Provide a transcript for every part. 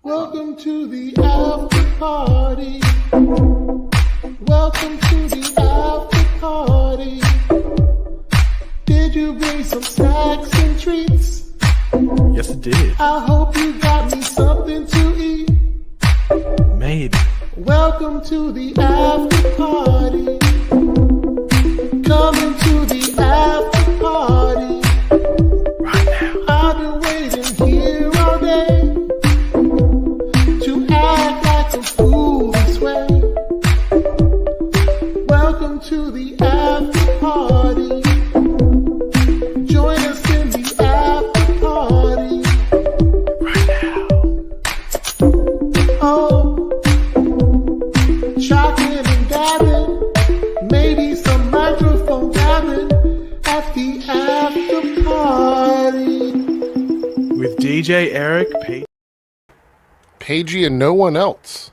Welcome to the after party. Welcome to the after party. Did you bring some snacks and treats? Yes, it did. I hope you got me something to eat. Maybe. Welcome to the after party. Coming to the after party. Right now. I've been waiting here all day to act like a fool this way. Welcome to the after party. Join us in the after party. Right now. Oh, chocolate and gabbing, maybe some microphone gabbing at the after party. With DJ Eric, Pagey and no one else.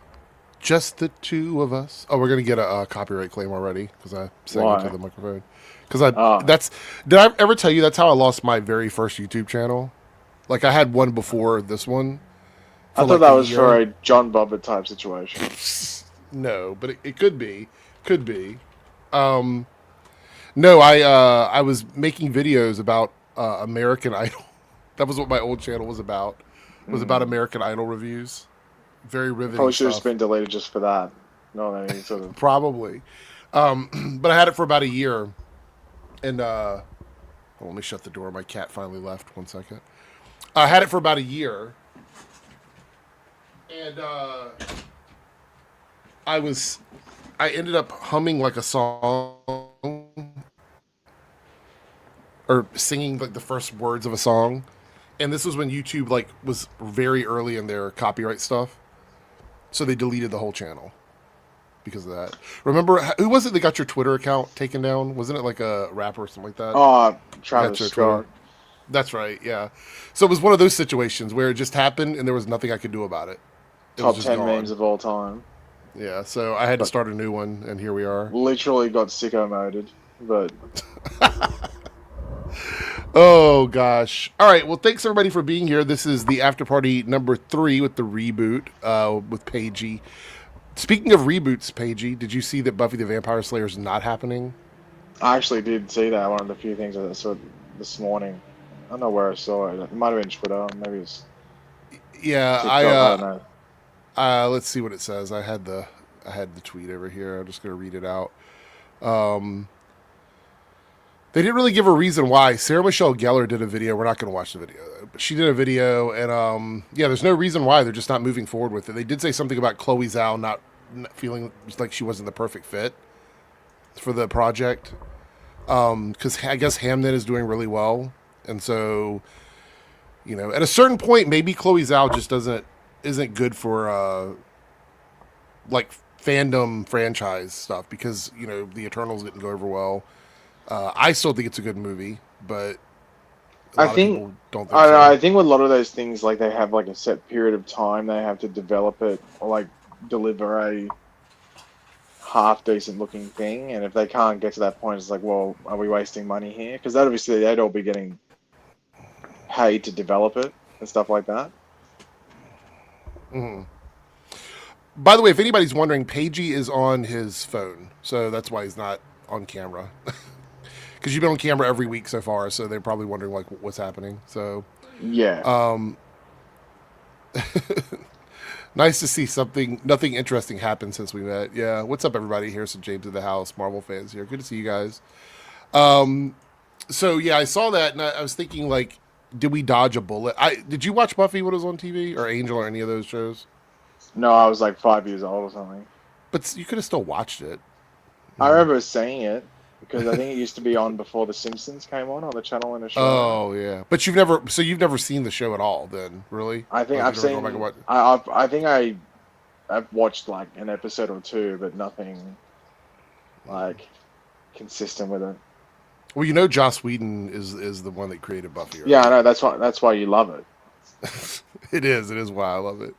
Just the two of us. Oh, we're gonna get a copyright claim already because I sang into the microphone. Because did I ever tell you that's how I lost my very first YouTube channel? Like I had one before this one. I thought that was for a John Bobbitt type situation. No, but it could be. Could be. No, I was making videos about American Idol. That was what my old channel was about. It was about American Idol reviews. Very riveting. Probably should have been deleted just for that. No, any sort of probably. But I had it for about a year, and let me shut the door. My cat finally left. 1 second. I had it for about a year, and I ended up humming like a song or singing like the first words of a song. And this was when YouTube like was very early in their copyright stuff. So they deleted the whole channel because of that. Remember, who was it that got your Twitter account taken down? Wasn't it like a rapper or something like that? Oh, Travis Scott. That's right, yeah. So it was one of those situations where it just happened and there was nothing I could do about it. Top 10 memes of all time. Yeah, so I had to start a new one, and here we are. Literally got sicko moded, but... Oh, gosh. All right, well, thanks, everybody, for being here. This is the After Party number 3 with the reboot with Pagey. Speaking of reboots, Pagey, did you see that Buffy the Vampire Slayer is not happening? I actually did see that. One of the few things I saw this morning. I don't know where I saw it. It might have been Twitter. Maybe it's... Yeah, TikTok, I don't know. Let's see what it says. I had the tweet over here. I'm just going to read it out. They didn't really give a reason why. Sarah Michelle Gellar did a video. We're not going to watch the video, though. But she did a video, and yeah, there's no reason why. They're just not moving forward with it. They did say something about Chloe Zhao not feeling like she wasn't the perfect fit for the project. Because I guess Hamnet is doing really well. And so, you know, at a certain point, maybe Chloe Zhao just isn't good for like fandom franchise stuff because, you know, the Eternals didn't go over well. I still think it's a good movie, but I think with a lot of those things, like they have like a set period of time they have to develop it or like deliver a half decent looking thing, and if they can't get to that point, it's like, well, are we wasting money here? Because obviously they'd all be getting paid to develop it and stuff like that. Mm-hmm. By the way, if anybody's wondering, Pagey is on his phone, so that's why he's not on camera. Because you've been on camera every week so far, so they're probably wondering like what's happening. So yeah, nice to see nothing interesting happen since we met. Yeah, what's up, everybody? Here's some James in the house, Marvel fans here. Good to see you guys. So yeah, I saw that and I was thinking like, did we dodge a bullet? Did you watch Buffy when it was on TV or Angel or any of those shows? No, I was like 5 years old or something. But you could have still watched it. I remember seeing it because I think it used to be on before The Simpsons came on the channel in a show. Oh yeah, but you've never seen the show at all, then, really? I think I've seen. I think I've watched like an episode or two, but nothing like consistent with it. Well, you know, Joss Whedon is the one that created Buffy. Right? Yeah, I know. That's why you love it. It is why I love it.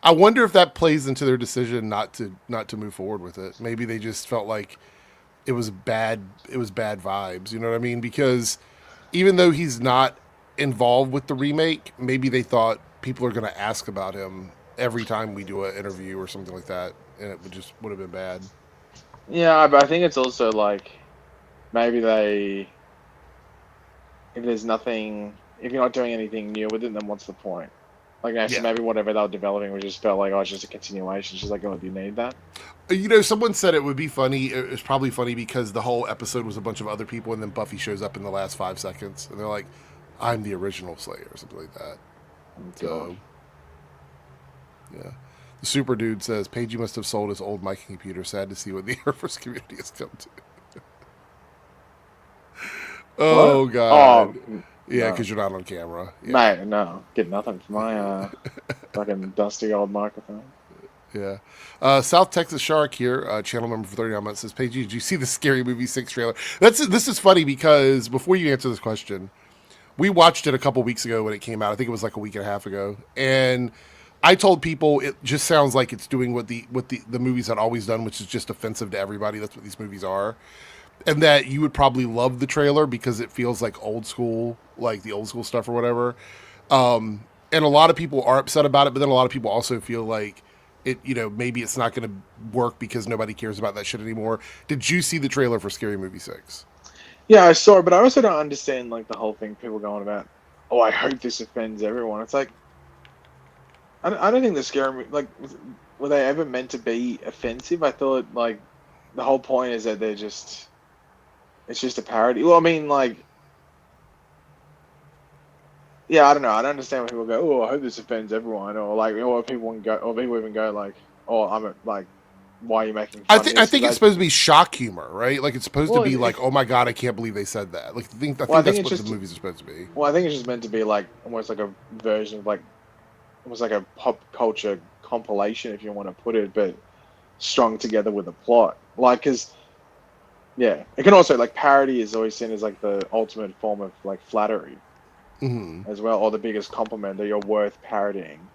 I wonder if that plays into their decision not to move forward with it. Maybe they just felt like it was bad vibes, you know what I mean? Because even though he's not involved with the remake, maybe they thought people are going to ask about him every time we do an interview or something like that, and it would have been bad. Yeah, but I think it's also like maybe if there's nothing, if you're not doing anything new with it, then what's the point? Like, so maybe whatever they were developing, we just felt like, oh, it's just a continuation. She's like, oh, do you need that? Someone said it would be funny. It was probably funny because the whole episode was a bunch of other people, and then Buffy shows up in the last 5 seconds, and they're like, I'm the original Slayer, or something like that. So, yeah. The super dude says, Paige, you must have sold his old mic computer. Sad to see what the Air Force community has come to. Oh, what? God. Oh, yeah, because you're not on camera. Yeah. Mate, no. Get nothing from my fucking dusty old microphone. Yeah. South Texas Shark here, channel member for 39 months, says, Paige, did you see the Scary Movie 6 trailer? This is funny because before you answer this question, we watched it a couple weeks ago when it came out. I think it was like a week and a half ago. And I told people it just sounds like it's doing what the movies had always done, which is just offensive to everybody. That's what these movies are. And that you would probably love the trailer because it feels like old school, like the old school stuff or whatever. And a lot of people are upset about it, but then a lot of people also feel like it, maybe it's not going to work because nobody cares about that shit anymore. Did you see the trailer for Scary Movie 6? Yeah, I saw it, but I also don't understand like the whole thing people going about, oh, I hope this offends everyone. It's like, I don't think the Scary Movie, like, were they ever meant to be offensive? I thought, like, the whole point is that it's just a parody. Well, I mean, like, yeah, I don't know. I don't understand when people go, oh, I hope this offends everyone, or like, or people even go like, oh, like, why are you making fun of this? I think it's supposed to be shock humor, right? Like, it's supposed to be like, oh my God, I can't believe they said that. Like, I think that's what the movies are supposed to be. Well, I think it's just meant to be like almost like a version of like, almost like a pop culture compilation, if you want to put it, but strung together with a plot. Like, because, yeah, it can also, like, parody is always seen as like the ultimate form of like flattery as well, or the biggest compliment that you're worth parodying.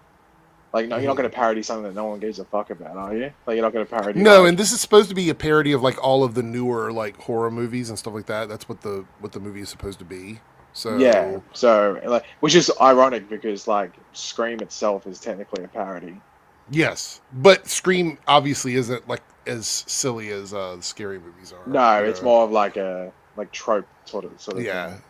Like, no, you're not going to parody something that no one gives a fuck about, are you? Like, you're not going to parody. No, like, and this is supposed to be a parody of like all of the newer like horror movies and stuff like that. That's what the movie is supposed to be. So yeah, so like, which is ironic because like Scream itself is technically a parody. Yes, but Scream obviously isn't like as silly as the scary movies are. No, it's more of like a trope sort of yeah, thing.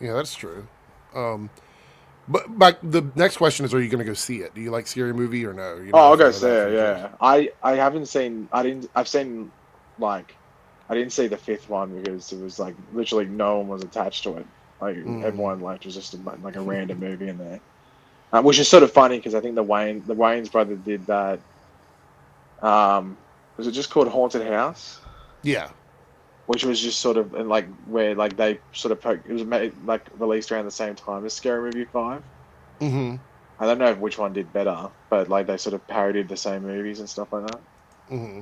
Yeah, that's true. But the next question is, are you going to go see it? Do you like Scary Movie or no? I'll go see it. Yeah, I haven't seen. I've seen like, I didn't see the 5th one because it was like literally no one was attached to it. Like everyone like was just like a random movie in there, which is sort of funny because I think the Wayans brother did that. Was it just called Haunted House? Yeah. Which was just sort of like where like they sort of it was made, like released around the same time as Scary Movie 5. Mm-hmm. I don't know which one did better, but like they sort of parodied the same movies and stuff like that. Mm-hmm.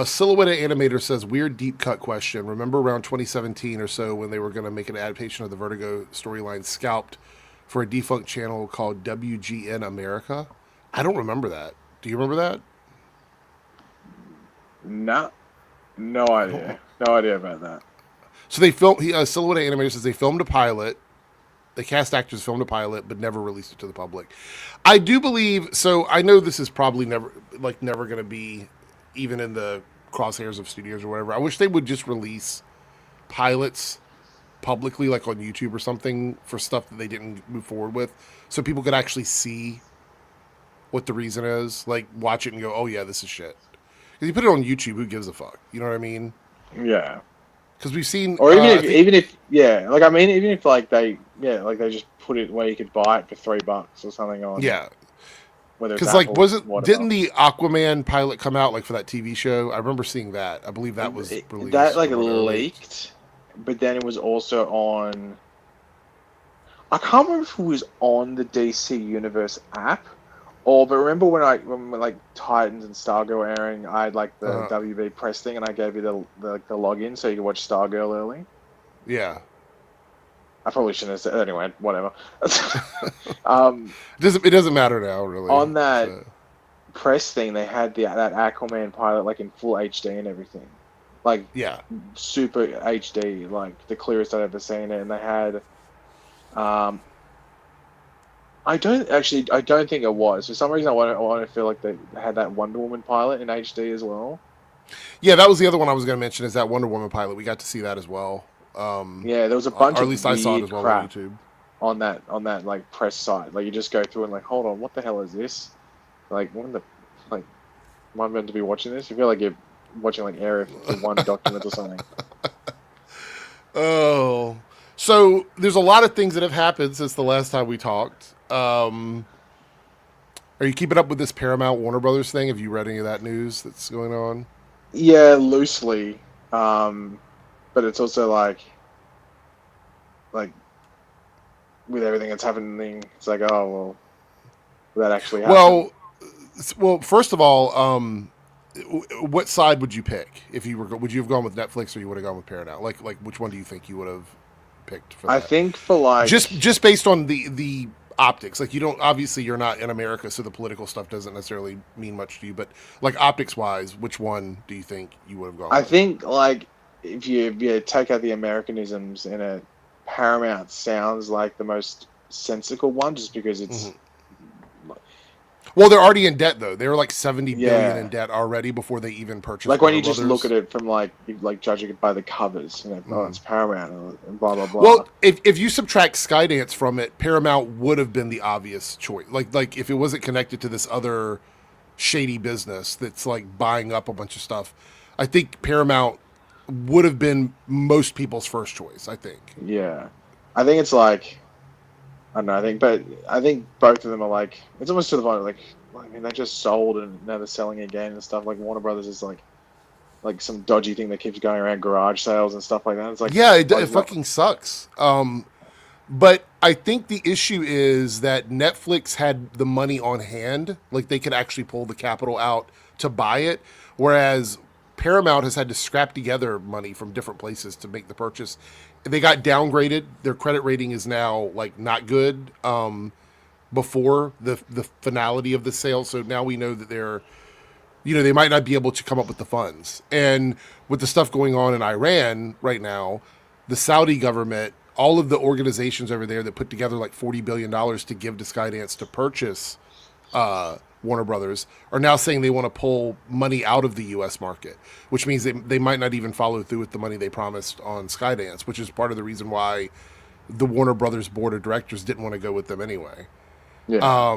Silhouette Animator says, weird deep cut question. Remember around 2017 or so when they were going to make an adaptation of the Vertigo storyline Scalped for a defunct channel called WGN America? I don't remember that. Do you remember that? No idea. No idea about that. So they filmed. Silhouette Animator says they filmed a pilot. The cast actors filmed a pilot, but never released it to the public. I do believe. So I know this is probably never going to be even in the crosshairs of studios or whatever. I wish they would just release pilots publicly, like on YouTube or something, for stuff that they didn't move forward with, so people could actually see what the reason is. Like, watch it and go, "Oh yeah, this is shit." Because you put it on YouTube, who gives a fuck? You know what I mean? Yeah. Because we've seen, or even if like they just put it where you could buy it for $3 or something on. Yeah. Because like, didn't the Aquaman pilot come out like for that TV show? I remember seeing that. I believe that was released. That like leaked, but then it was also on. I can't remember if it was on the DC Universe app. But remember when like Titans and Stargirl were airing, I had like the WB Press thing, and I gave you the login so you could watch Stargirl early. Yeah. I probably shouldn't have said anyway. Whatever. It doesn't matter now, really. On that press thing, they had that Aquaman pilot like in full HD and everything, like super HD, like the clearest I've ever seen it. And they had, I don't think it was. For some reason, I want to feel like they had that Wonder Woman pilot in HD as well. Yeah, that was the other one I was going to mention. Is that Wonder Woman pilot? We got to see that as well. Yeah, there was a bunch or at of least I saw it weird as well crap on YouTube. on that like press site. Like you just go through and like, hold on, what the hell is this? Like, when the like, am I meant to be watching this? You feel like you're watching like Area 51 document or something. Oh, so there's a lot of things that have happened since the last time we talked. Are you keeping up with this Paramount Warner Brothers thing? Have you read any of that news that's going on? Yeah, loosely. But it's also like with everything that's happening, it's like, oh well, that actually happened. Well, first of all, what side would you pick if you were? Would you have gone with Netflix or you would have gone with Paramount? Like which one do you think you would have picked for that? I think for like just based on the optics. Like you don't, obviously you're not in America, so the political stuff doesn't necessarily mean much to you. But like optics wise, which one do you think you would have gone? I with? think like if you take out the Americanisms in it, Paramount sounds like the most sensical one, just because it's. Well, they're already in debt though. They were like 70 billion in debt already before they even purchased. Like when you Brothers. just look at it from like judging it by the covers, you know, oh, it's Paramount and blah blah blah. Well, if you subtract Skydance from it, Paramount would have been the obvious choice. Like if it wasn't connected to this other shady business that's like buying up a bunch of stuff, I think Paramount would have been most people's first choice. I think. Yeah, I think it's like. I don't know, I think both of them are like, it's almost to the point like, I mean, they just sold and now they're selling again and stuff. Like Warner Brothers is like some dodgy thing that keeps going around garage sales and stuff like that. It's like, yeah, it fucking sucks. But I think the issue is that Netflix had the money on hand, like they could actually pull the capital out to buy it, whereas Paramount has had to scrap together money from different places to make the purchase. They got downgraded. Their credit rating is now like not good. Before the finality of the sale, so now we know that they're, they might not be able to come up with the funds. And with the stuff going on in Iran right now, the Saudi government, all of the organizations over there that put together like $40 billion to give to Skydance to purchase Warner Brothers are now saying they want to pull money out of the U.S. market, which means they might not even follow through with the money they promised on Skydance, which is part of the reason why the Warner Brothers board of directors didn't want to go with them anyway. Yeah.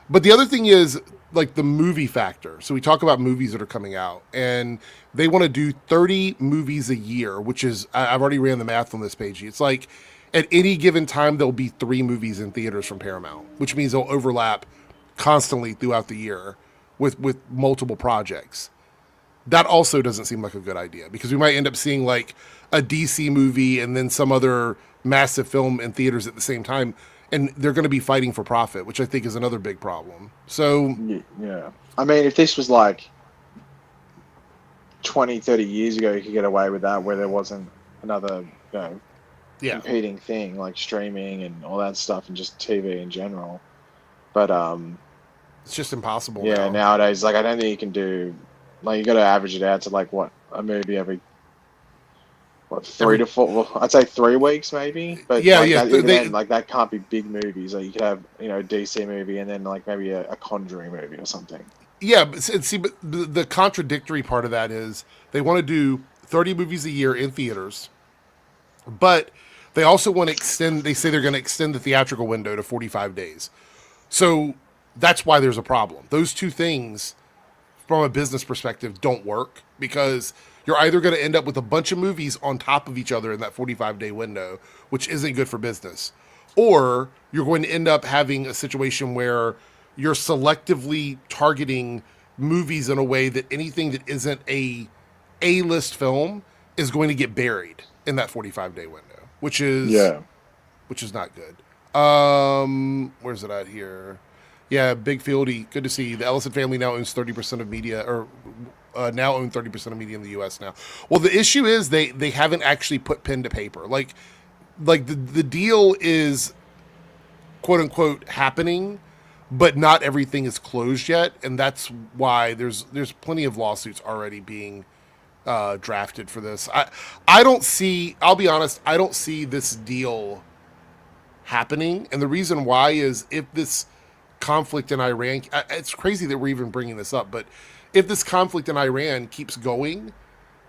But the other thing is like the movie factor. So we talk about movies that are coming out, and they want to do 30 movies a year, which is, I've already ran the math on this page. It's like at any given time, there'll be 3 movies in theaters from Paramount, which means they'll overlap constantly throughout the year with multiple projects. That also doesn't seem like a good idea, because we might end up seeing like a DC movie and then some other massive film in theaters at the same time, and they're going to be fighting for profit, which I think is another big problem. So yeah, I mean, if this was like 20, 30 years ago, you could get away with that, where there wasn't another competing thing like streaming and all that stuff, and just TV in general. But it's just impossible. Yeah, nowadays, like I don't think you can do, like, you got to average it out to like a movie every 3 to 4. Well, I'd say 3 weeks maybe. But that can't be big movies. Like you could have a DC movie and then like maybe a Conjuring movie or something. Yeah, but the contradictory part of that is they want to do 30 movies a year in theaters, but they also want to extend. They say they're going to extend the theatrical window to 45 days. So that's why there's a problem. Those two things, from a business perspective, don't work, because you're either going to end up with a bunch of movies on top of each other in that 45-day window, which isn't good for business, or you're going to end up having a situation where you're selectively targeting movies in a way that anything that isn't a A-list film is going to get buried in that 45-day window, which is not good. Where's it at here? Yeah, Big Fieldy, good to see you. The Ellison family now owns 30% of media, or now own 30% of media in the U.S. now. Well, the issue is they haven't actually put pen to paper. Like the deal is quote unquote happening, but not everything is closed yet, and that's why there's plenty of lawsuits already being drafted for this. I don't see. I'll be honest. I don't see this deal happening. And the reason why is if this conflict in Iran, it's crazy that we're even bringing this up, but if this conflict in Iran keeps going,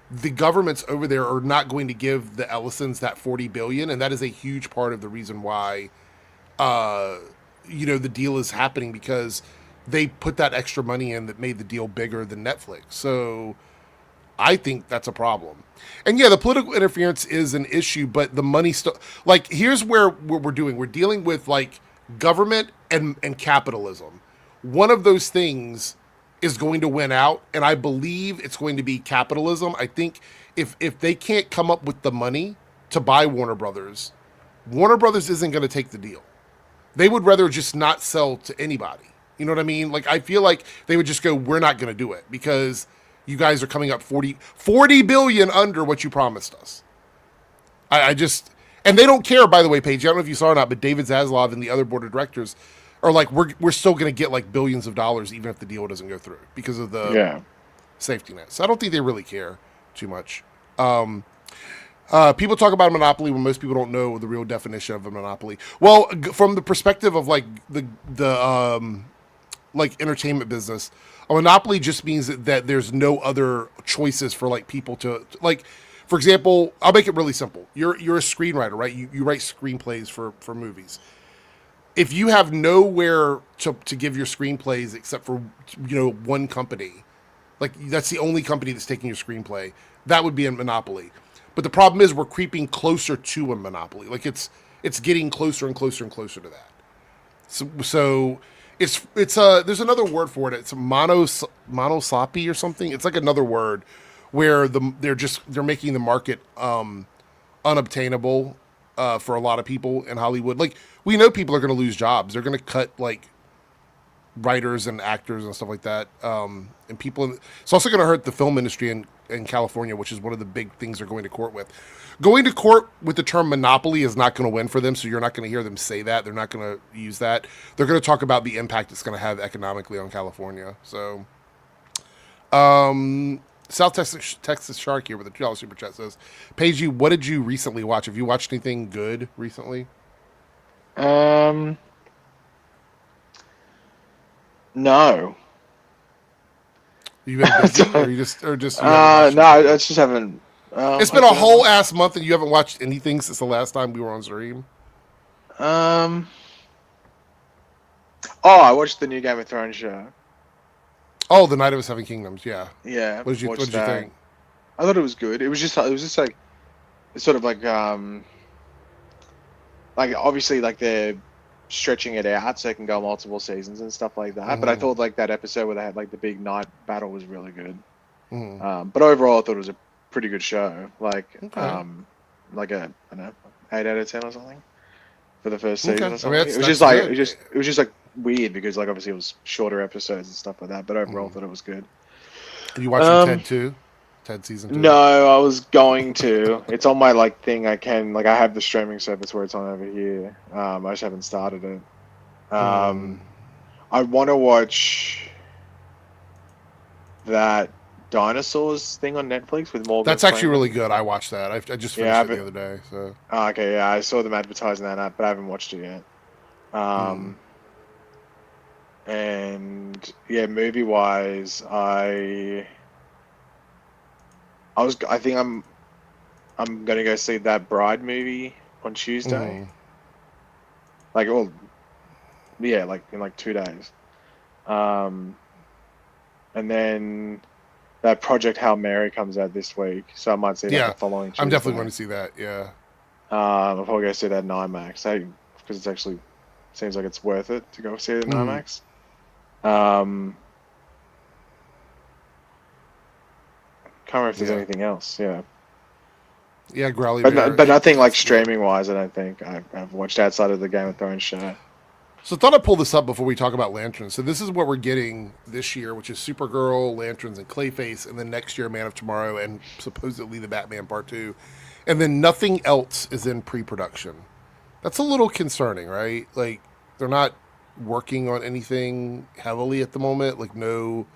the governments over there are not going to give the Ellisons that $40 billion. And that is a huge part of the reason why, the deal is happening, because they put that extra money in that made the deal bigger than Netflix. So I think that's a problem. And yeah, the political interference is an issue, but the money still, like, here's where we're doing. We're dealing with like government and capitalism. One of those things is going to win out, and I believe it's going to be capitalism. I think if they can't come up with the money to buy Warner Brothers isn't going to take the deal. They would rather just not sell to anybody. You know what I mean? Like, I feel like they would just go, we're not going to do it because you guys are coming up 40 billion under what you promised us. I just, and they don't care, by the way, Paige. I don't know if you saw or not, but David Zaslav and the other board of directors are like, we're still going to get like billions of dollars even if the deal doesn't go through because of the safety net. So I don't think they really care too much. People talk about a monopoly when most people don't know the real definition of a monopoly. Well, from the perspective of like the like entertainment business, a monopoly just means that there's no other choices for like people to like. For example, I'll make it really simple. You're a screenwriter, right? You write screenplays for movies. If you have nowhere to give your screenplays except for one company, like that's the only company that's taking your screenplay, that would be a monopoly. But the problem is we're creeping closer to a monopoly. Like it's getting closer and closer and closer to that. So it's there's another word for it. It's monosloppy or something. It's like another word where they're making the market unobtainable for a lot of people in Hollywood. Like we know people are going to lose jobs. They're going to cut like writers and actors and stuff like that. And people. It's also going to hurt the film industry in California, which is one of the big things they're going to court with. Going to court with the term monopoly is not going to win for them, so you're not going to hear them say that. They're not going to use that. They're going to talk about the impact it's going to have economically on California. So, South Texas Shark here with a $2 super chat says, Paige, what did you recently watch? Have you watched anything good recently? No. You been busy, or just no, I just haven't. It's been a whole ass month, and you haven't watched anything since the last time we were on stream. I watched the new Game of Thrones show. Oh, The Night of the Seven Kingdoms. Yeah. Yeah. What did you think? I thought it was good. It was just like, it's sort of like obviously like they're stretching it out so it can go multiple seasons and stuff like that. Mm-hmm. But I thought like that episode where they had like the big night battle was really good. Mm-hmm. But overall, I thought it was a pretty good show. Like, like a, I don't know, 8 out of 10 or something for the first season. Or something. I mean, it was just like weird because like obviously it was shorter episodes and stuff like that. But overall, I thought it was good. Are you watching Ted 2? Ted season 2? No, I was going to. It's on my like thing. I have the streaming service where it's on over here. I just haven't started it. I want to watch that dinosaurs thing on Netflix with Morgan. That's actually really good. I watched that. I just finished it the other day. So. Okay, yeah, I saw them advertising that app, but I haven't watched it yet. And yeah, movie wise, I think I'm gonna go see that Bride movie on Tuesday. Like, like in like 2 days. And then that Project Hail Mary comes out this week, so I might see that the following Tuesday. I'm definitely going to see that. Yeah. I'll probably go see that in IMAX, because it's actually seems like it's worth it to go see it in IMAX. Can't remember if there's anything else. Yeah, Growly Bear. But nothing like streaming wise. I don't think I've watched outside of the Game of Thrones show. So I thought I'd pull this up before we talk about Lanterns. So this is what we're getting this year, which is Supergirl, Lanterns, and Clayface, and then next year Man of Tomorrow, and supposedly the Batman Part 2. And then nothing else is in pre-production. That's a little concerning, right? Like, they're not working on anything heavily at the moment, like no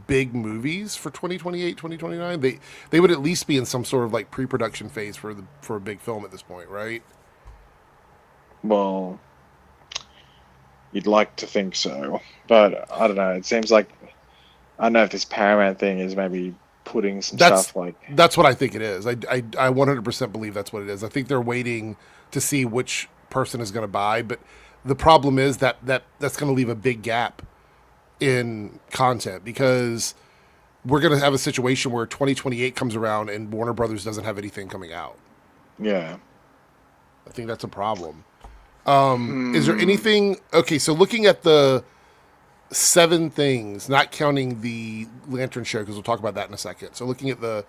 big movies for 2028, 2029. They would at least be in some sort of like pre-production phase for a big film at this point, right? Well, you'd like to think so, but I don't know. It seems like I don't know if this Paramount thing is maybe putting some stuff like. That's what I think it is. I 100% believe that's what it is. I think they're waiting to see which person is going to buy, but the problem is that's going to leave a big gap in content because we're going to have a situation where 2028 comes around and Warner Brothers doesn't have anything coming out. Yeah. I think that's a problem. Is there anything... Okay, so looking at the 7 things, not counting the Lantern show, because we'll talk about that in a second. So looking at the...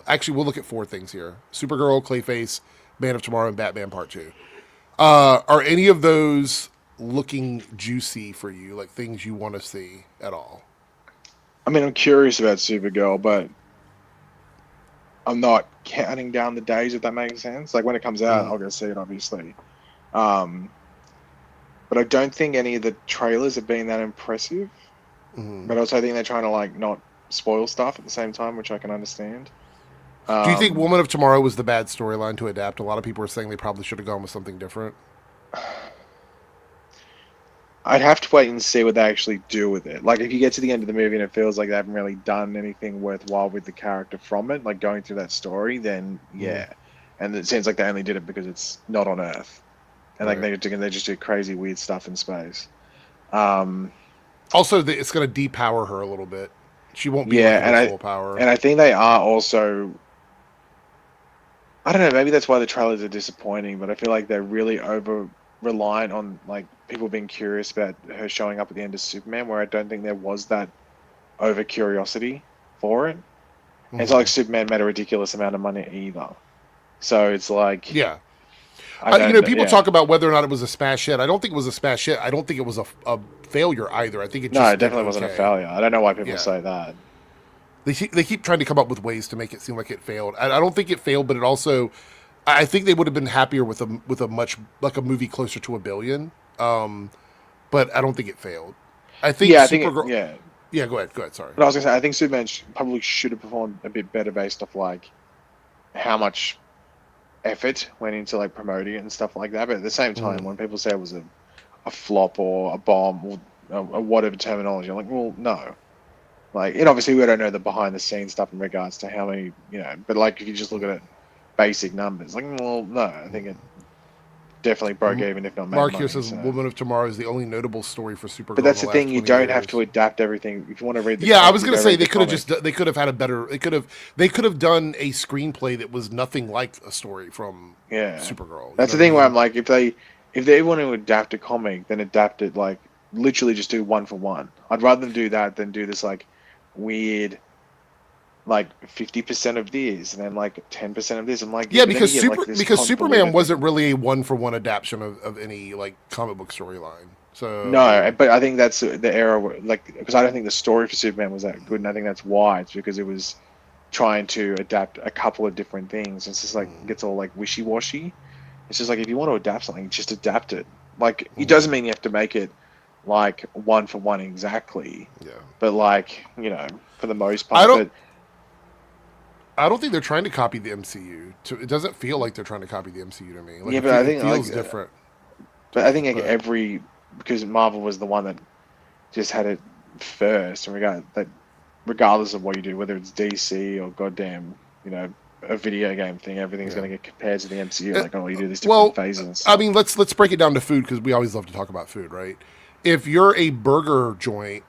actually, we'll look at 4 things here. Supergirl, Clayface, Man of Tomorrow, and Batman Part 2. Are any of those looking juicy for you? Like things you want to see at all? I mean, I'm curious about Supergirl, but I'm not counting down the days, if that makes sense. Like, when it comes out, I'll go see it, obviously. But I don't think any of the trailers have been that impressive. But also I think they're trying to, like, not spoil stuff at the same time, which I can understand. Do you think Woman of Tomorrow was the bad storyline to adapt? A lot of people are saying they probably should have gone with something different. I'd have to wait and see what they actually do with it. Like, if you get to the end of the movie and it feels like they haven't really done anything worthwhile with the character from it, like going through that story, then yeah. And it seems like they only did it because it's not on Earth. And like they just do crazy weird stuff in space. Also, it's going to depower her a little bit. She won't be like full power. And I think they are also... I don't know, maybe that's why the trailers are disappointing, but I feel like they're really over-reliant on like people being curious about her showing up at the end of Superman, where I don't think there was that over-curiosity for it. And it's not like Superman made a ridiculous amount of money either. So it's like... Yeah. People talk about whether or not it was a smash hit. I don't think it was a smash hit. I don't think it was a failure either. I think it just... No, it definitely wasn't a failure. I don't know why people say that. They keep trying to come up with ways to make it seem like it failed. I don't think it failed, but it also... I think they would have been happier with a much... like a movie closer to $1 billion. But I don't think it failed. I think Supergirl... Yeah, go ahead, sorry. But I was going to say, I think Superman probably should have performed a bit better based off like how much effort went into like promoting it and stuff like that. But at the same time, when people say it was a flop or a bomb or whatever terminology, I'm like, well, no. Like, and obviously we don't know the behind the scenes stuff in regards to how many, but like if you just look at it, basic numbers, like, well, no, I think it definitely broke even, if not made Mark money. Here says Woman of Tomorrow is the only notable story for Supergirl. But that's the thing, you don't have to adapt everything. If you want to read the I was going to say they could have had a better, they could have done a screenplay that was nothing like a story from Supergirl. That's the thing where I'm like, if they want to adapt a comic, then adapt it, like literally just do 1 for 1. I'd rather them do that than do this like weird like 50% of this and then like 10% of this. I'm like, because Superman wasn't really a 1 for 1 adaptation of any like comic book storyline. So no, but I think that's the era where, like, because I don't think the story for Superman was that good, and I think that's why. It's because it was trying to adapt a couple of different things. It's just like it gets all like wishy-washy. It's just like, if you want to adapt something, just adapt it. Like it doesn't mean you have to make it like 1 for 1 exactly. Yeah. But like, for the most part, I don't think they're trying to copy the MCU. It doesn't feel like they're trying to copy the MCU to me. Like, but I think it feels different. But I think because Marvel was the one that just had it first, and regardless of what you do, whether it's DC or goddamn, a video game thing, everything's going to get compared to the MCU. Like, you do these different phases. I mean, let's break it down to food, because we always love to talk about food, right? If you're a burger joint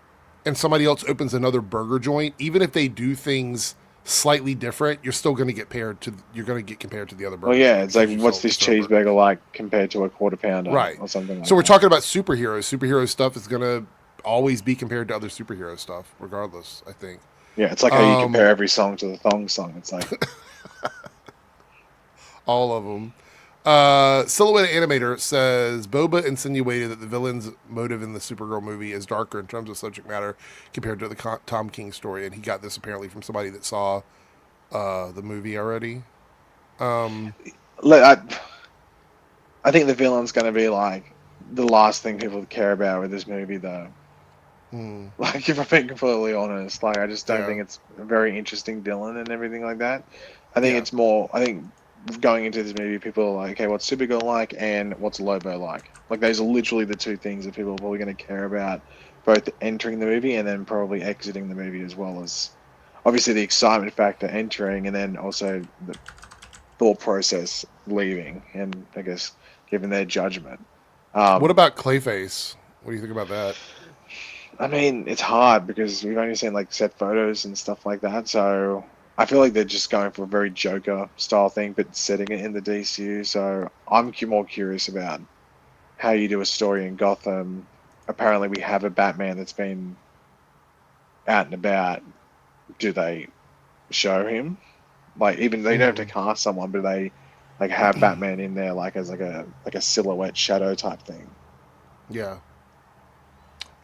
and somebody else opens another burger joint, even if they do things slightly different, you're still going to get compared to the other burger. Well, yeah, it's like, what's this cheeseburger like compared to a quarter pounder, right? Or something like so we're talking about superheroes. Superhero stuff is going to always be compared to other superhero stuff, regardless, I think. Yeah, it's like how you compare every song to the thong song. It's like all of them. Silhouette Animator says Boba insinuated that the villain's motive in the Supergirl movie is darker in terms of subject matter compared to the Tom King story, and he got this apparently from somebody that saw the movie already. I think the villain's going to be like the last thing people care about with this movie, though. Like, if I'm being completely honest, like, I just don't think it's a very interesting villain and everything like that. I think it's more. I think going into this movie, people are like, okay, what's Supergirl like and what's Lobo like? Like, those are literally the two things that people are probably going to care about, both entering the movie and then probably exiting the movie, as well as obviously the excitement factor entering, and then also the thought process leaving, and I guess giving their judgment. What about Clayface? What do you think about that? I mean, it's hard because we've only seen like set photos and stuff like that, so I feel like they're just going for a very Joker style thing, but setting it in the DCU. So I'm more curious about how you do a story in Gotham. Apparently, we have a Batman that's been out and about. Do they show him? Like, even they don't have to cast someone, but they like have Batman in there, like as like a silhouette shadow type thing. Yeah.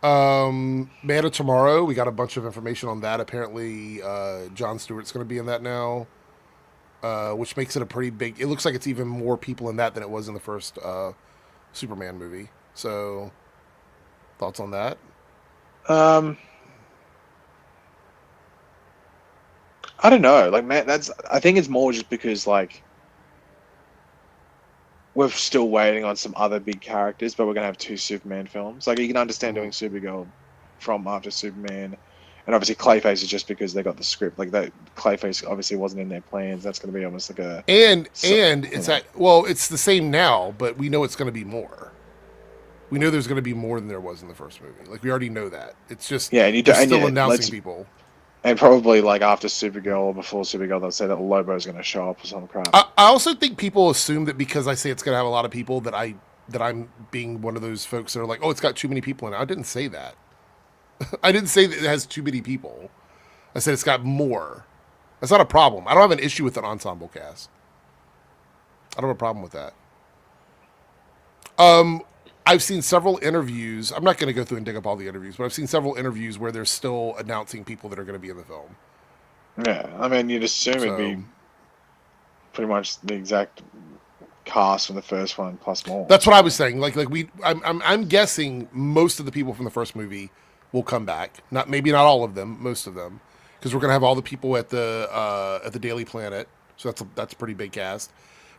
Man of Tomorrow, we got a bunch of information on that. Apparently, Jon Stewart's going to be in that now, which makes it a pretty big. It looks like it's even more people in that than it was in the first Superman movie. So, thoughts on that? I don't know. Like, man, I think it's more just because like we're still waiting on some other big characters, but we're gonna have 2 Superman films. Like, you can understand doing Supergirl from after Superman, and obviously Clayface is just because they got the script. Like, that Clayface obviously wasn't in their plans. That's gonna be almost like a it's the same now, but we know it's gonna be more. We know there's gonna be more than there was in the first movie. Like, we already know that. It's just still announcing people. And probably like after Supergirl or before Supergirl, they'll say that Lobo's going to show up or some crap. I also think people assume that because I say it's going to have a lot of people that I'm being one of those folks that are like, oh, it's got too many people in it. I didn't say that. I didn't say that it has too many people. I said it's got more. That's not a problem. I don't have an issue with an ensemble cast. I don't have a problem with that. I've seen several interviews. I'm not going to go through and dig up all the interviews, but I've seen several interviews where they're still announcing people that are going to be in the film. Yeah, I mean, you'd assume it'd be pretty much the exact cast from the first one plus more. That's what I was saying. I'm guessing most of the people from the first movie will come back. Maybe not all of them, most of them, because we're going to have all the people at the Daily Planet. So that's a pretty big cast.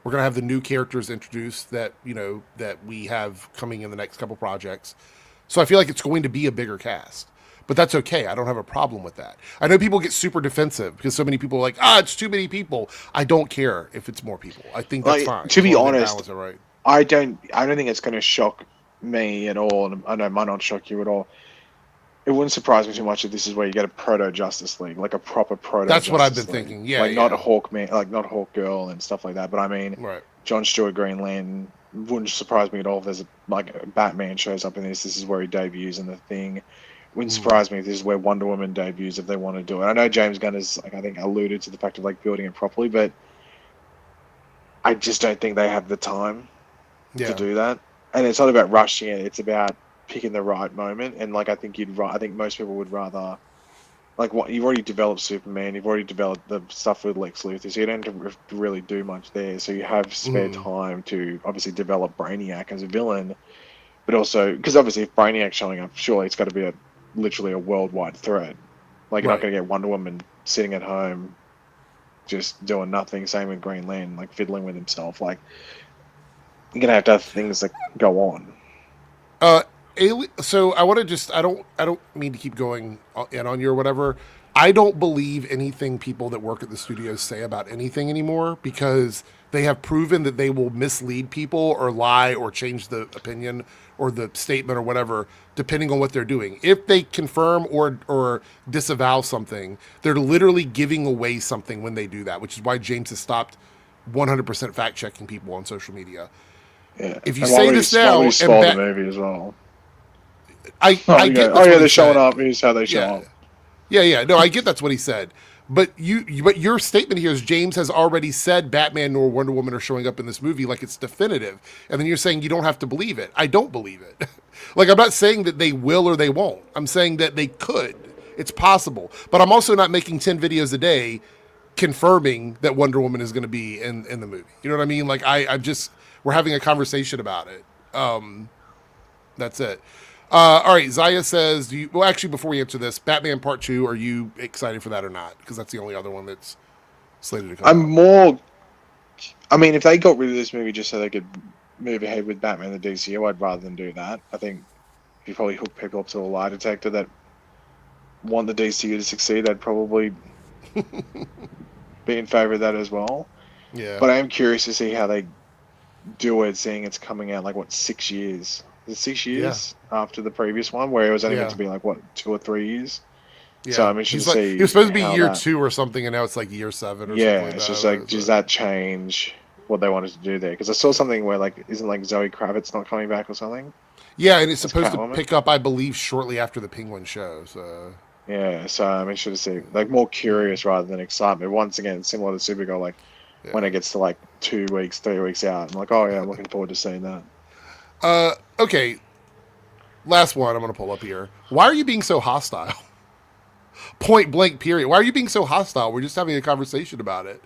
We're going to have the new characters introduced that we have coming in the next couple projects. So I feel like it's going to be a bigger cast. But that's okay. I don't have a problem with that. I know people get super defensive because so many people are like, it's too many people. I don't care if it's more people. I think that's fine. To be honest, right. I don't think it's going to shock me at all. And I know it might not shock you at all. It wouldn't surprise me too much if this is where you get a proto-Justice League, like a proper proto-Justice League. That's what I've been thinking, yeah. Like, not a Hawkman, like not Hawkgirl and stuff like that. But I mean, Jon Stewart, Green Lantern, wouldn't surprise me at all if there's a Batman shows up in this. This is where he debuts in the Thing. Wouldn't surprise me if this is where Wonder Woman debuts if they want to do it. I know James Gunn has, I think, alluded to the fact of building it properly, but I just don't think they have the time to do that. And it's not about rushing it; it's about picking the right moment. And I think most people would rather you've already developed Superman, you've already developed the stuff with Lex Luthor, so you don't have to really do much there. So you have spare time to obviously develop Brainiac as a villain, but also because obviously if Brainiac's showing up, surely it's got to be literally a worldwide threat. You're not going to get Wonder Woman sitting at home just doing nothing. Same with Green Lantern, fiddling with himself. You're going to have things that go on. So I want to I don't mean to keep going in on you or whatever. I don't believe anything people that work at the studios say about anything anymore, because they have proven that they will mislead people or lie or change the opinion or the statement or whatever, depending on what they're doing. If they confirm or disavow something, they're literally giving away something when they do that, which is why James has stopped 100% fact checking people on social media. Yeah. If you say this now, and the movie as well. I get they're showing up. Here's how they show up. Yeah. No, I get that's what he said. But your statement here is James has already said Batman nor Wonder Woman are showing up in this movie, like it's definitive. And then you're saying you don't have to believe it. I don't believe it. I'm not saying that they will or they won't. I'm saying that they could. It's possible. But I'm also not making 10 videos a day confirming that Wonder Woman is going to be in the movie. You know what I mean? We're having a conversation about it. That's it. All right, Zaya says, actually, before we answer this, Batman Part 2, are you excited for that or not? Because that's the only other one that's slated to come out. I'm more I mean, if they got rid of this movie just so they could move ahead with Batman the DCU, I'd rather than do that. I think if you probably hook people up to a lie detector that want the DCU to succeed, they'd probably be in favor of that as well. Yeah. But I am curious to see how they do it, seeing it's coming out like, 6 years? Is it 6 years after the previous one, where it was only meant to be like, 2 or 3 years? Yeah. So I'm interested to see. He was supposed to be year 2 or something, and now it's like year 7 or something. Yeah, like it's that. just like, does that change what they wanted to do there? Because I saw something where, like, isn't like Zoe Kravitz not coming back or something? Yeah, and it's As supposed Catwoman? to pick up, I believe, shortly after the Penguin show. So Yeah, so I'm interested to see, like, more curious rather than excitement. Once again, similar to Supergirl, like, when it gets to like 2 weeks, 3 weeks out, I'm like, oh yeah, I'm looking forward to seeing that. Okay. Last one I'm going to pull up here. Why are you being so hostile? Point blank, period. Why are you being so hostile? We're just having a conversation about it.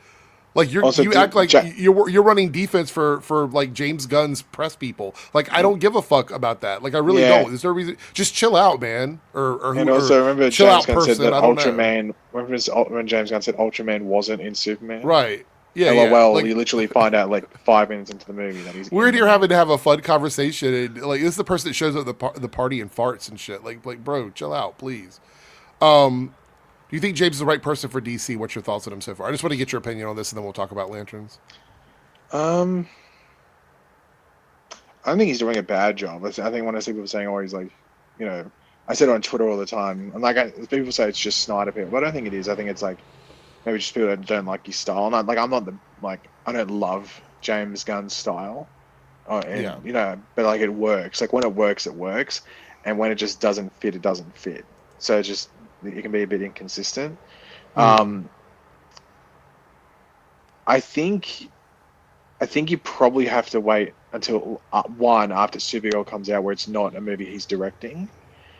Like you act like you're running defense for like James Gunn's press people. Like I don't give a fuck about that. Like I really don't. There's no reason. Just chill out, man. And also remember James Gunn said that Ultraman. When James Gunn said Ultraman wasn't in Superman. Right. Yeah. LOL. Like, you literally find out like 5 minutes into the movie that he's. We're here having to have a fun conversation, and like this is the person that shows up at the party and farts and shit. Like bro, chill out, please. Do you think James is the right person for DC? What's your thoughts on him so far? I just want to get your opinion on this, and then we'll talk about Lanterns. I don't think he's doing a bad job. I think when I see people saying, "Oh, he's like," I said it on Twitter all the time. And like people say it's just Snyder people, but I don't think it is. I think it's like maybe just people that don't like his style. And I'm not I don't love James Gunn's style. But like it works. Like when it works, and when it just doesn't fit, it doesn't fit. So it can be a bit inconsistent. I think you probably have to wait until after Supergirl comes out, where it's not a movie he's directing,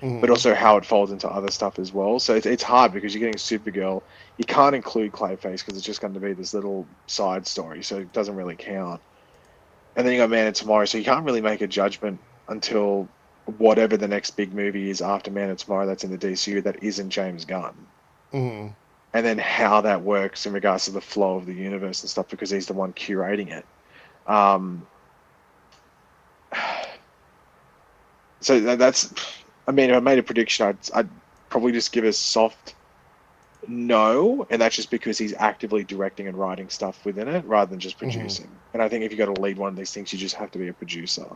but also how it folds into other stuff as well. So it's hard because you're getting Supergirl. You can't include Clayface because it's just going to be this little side story, so it doesn't really count. And then you got Man of Tomorrow, so you can't really make a judgment until whatever the next big movie is after Man of Tomorrow that's in the DCU that isn't James Gunn. And then how that works in regards to the flow of the universe and stuff, because he's the one curating it. So that's, I mean, if I made a prediction, I'd probably just give a soft no, and that's just because he's actively directing and writing stuff within it rather than just producing. And I think if you got to lead one of these things, you just have to be a producer.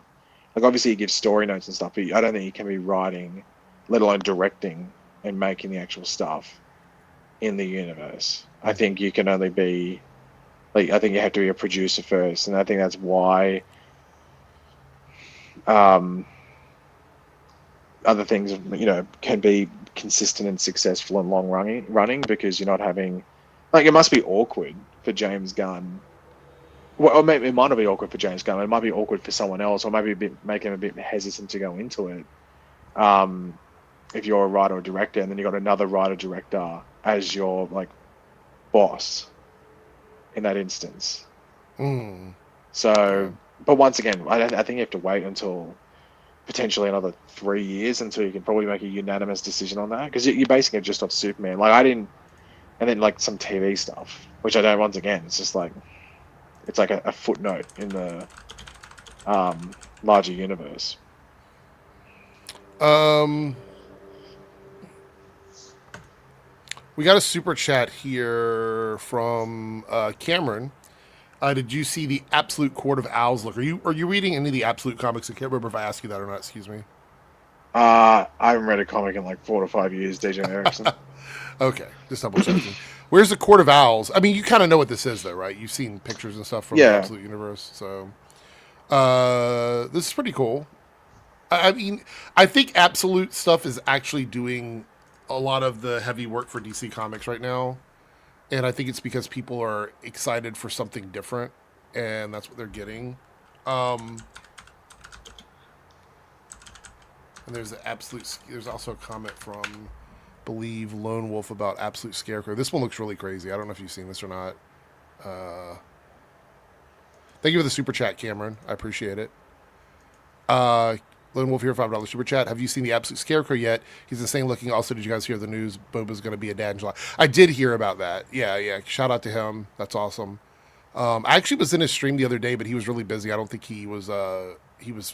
Like, obviously, he gives story notes and stuff, but I don't think he can be writing, let alone directing and making the actual stuff in the universe. I think you can only be, I think you have to be a producer first, and I think that's why other things, can be consistent and successful and long running because you're not having, it must be awkward for James Gunn. Well, or maybe it might not be awkward for James Gunn. It might be awkward for someone else, or maybe make him a bit hesitant to go into it. If you're a writer or director, and then you got another writer director as your boss in that instance. So, but once again, I think you have to wait until potentially another 3 years until you can probably make a unanimous decision on that, because you're basing it just off Superman. And then some TV stuff, which I don't. Once again, it's just it's like a footnote in the larger universe. We got a super chat here from Cameron. Did you see the Absolute Court of Owls look? Are you reading any of the Absolute comics? I can't remember if I asked you that or not. Excuse me. I haven't read a comic in 4 to 5 years, DJ Erickson. Okay, just double checking. Where's the Court of Owls? I mean, you kind of know what this is, though, right? You've seen pictures and stuff from the Absolute universe, so this is pretty cool. I mean, I think Absolute stuff is actually doing a lot of the heavy work for DC Comics right now, and I think it's because people are excited for something different, and that's what they're getting. And there's the Absolute. There's also a comment from Believe Lone Wolf about Absolute Scarecrow. This one looks really crazy. I don't know if you've seen this or not. Thank you for the super chat, Cameron. I appreciate it. Lone Wolf here, $5 super chat. Have you seen the Absolute Scarecrow yet? He's insane looking. Also, did you guys hear the news? Boba's going to be a dad in July. I did hear about that. Yeah. Shout out to him. That's awesome. I actually was in his stream the other day, but he was really busy. I don't think he was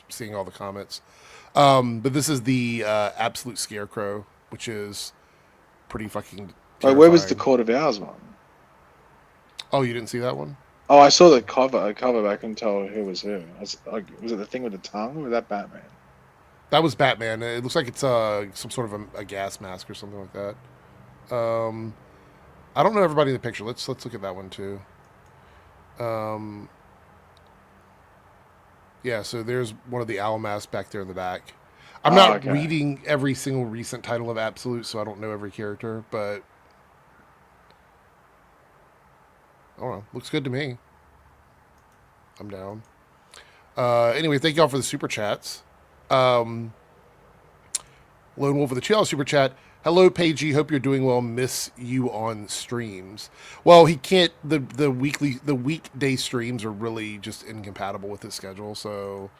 seeing all the comments. But this is the Absolute Scarecrow, which is pretty fucking terrifying. Where was the Court of Owls one? Oh, you didn't see that one? Oh, I saw the cover, but I couldn't tell who was who. Was it the thing with the tongue, or was that Batman? That was Batman. It looks like it's some sort of a gas mask or something like that. I don't know everybody in the picture. Let's look at that one too. Yeah, so there's one of the owl masks back there in the back. I'm not reading every single recent title of Absolute, so I don't know every character, but I don't know. Looks good to me. I'm down. Anyway, thank y'all for the super chats. Lone Wolf of the Chill super chat. Hello, Pagey. Hope you're doing well. Miss you on streams. Well, he can't. The weekday streams are really just incompatible with his schedule, so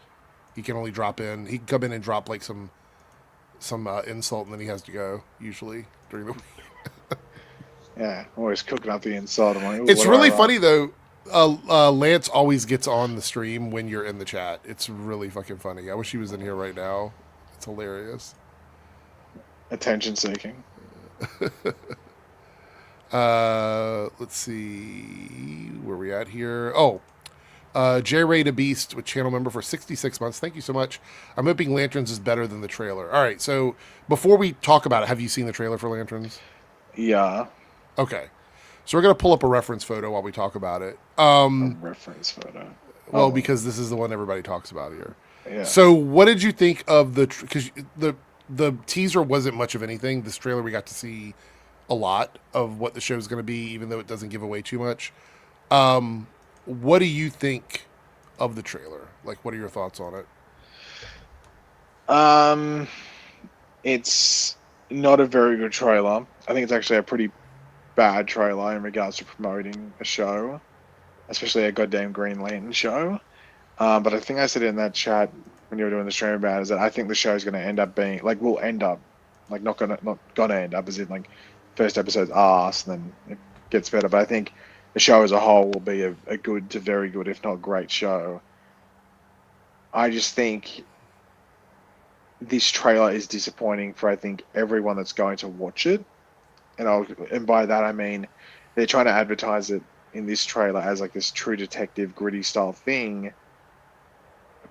he can only drop in. He can come in and drop like some insult, and then he has to go usually during the week. Yeah, always cooking up the insult. It's really funny though. Lance always gets on the stream when you're in the chat. It's really fucking funny. I wish he was in here right now. It's hilarious. Attention seeking. Let's see where we at here. Oh, J-Ray the Beast with channel member for 66 months. Thank you so much. I'm hoping Lanterns is better than the trailer. All right, so before we talk about it, have you seen the trailer for Lanterns? Yeah. Okay. So we're going to pull up a reference photo while we talk about it. A reference photo. Well, because this is the one everybody talks about here. Yeah. So what did you think of because the teaser wasn't much of anything. This trailer, we got to see a lot of what the show's going to be, even though it doesn't give away too much. What do you think of the trailer? Like, what are your thoughts on it? It's not a very good trailer. I think it's actually a pretty bad trailer in regards to promoting a show, especially a goddamn Green Lantern show. But I think I said in that chat when you were doing the stream about it, is that I think the show is going to end up being like, will end up like not gonna end up as in like first episode's arse and then it gets better. But I think the show as a whole will be a good to very good, if not great show. I just think this trailer is disappointing for, I think, everyone that's going to watch it. And by that I mean they're trying to advertise it in this trailer as like this true detective gritty style thing,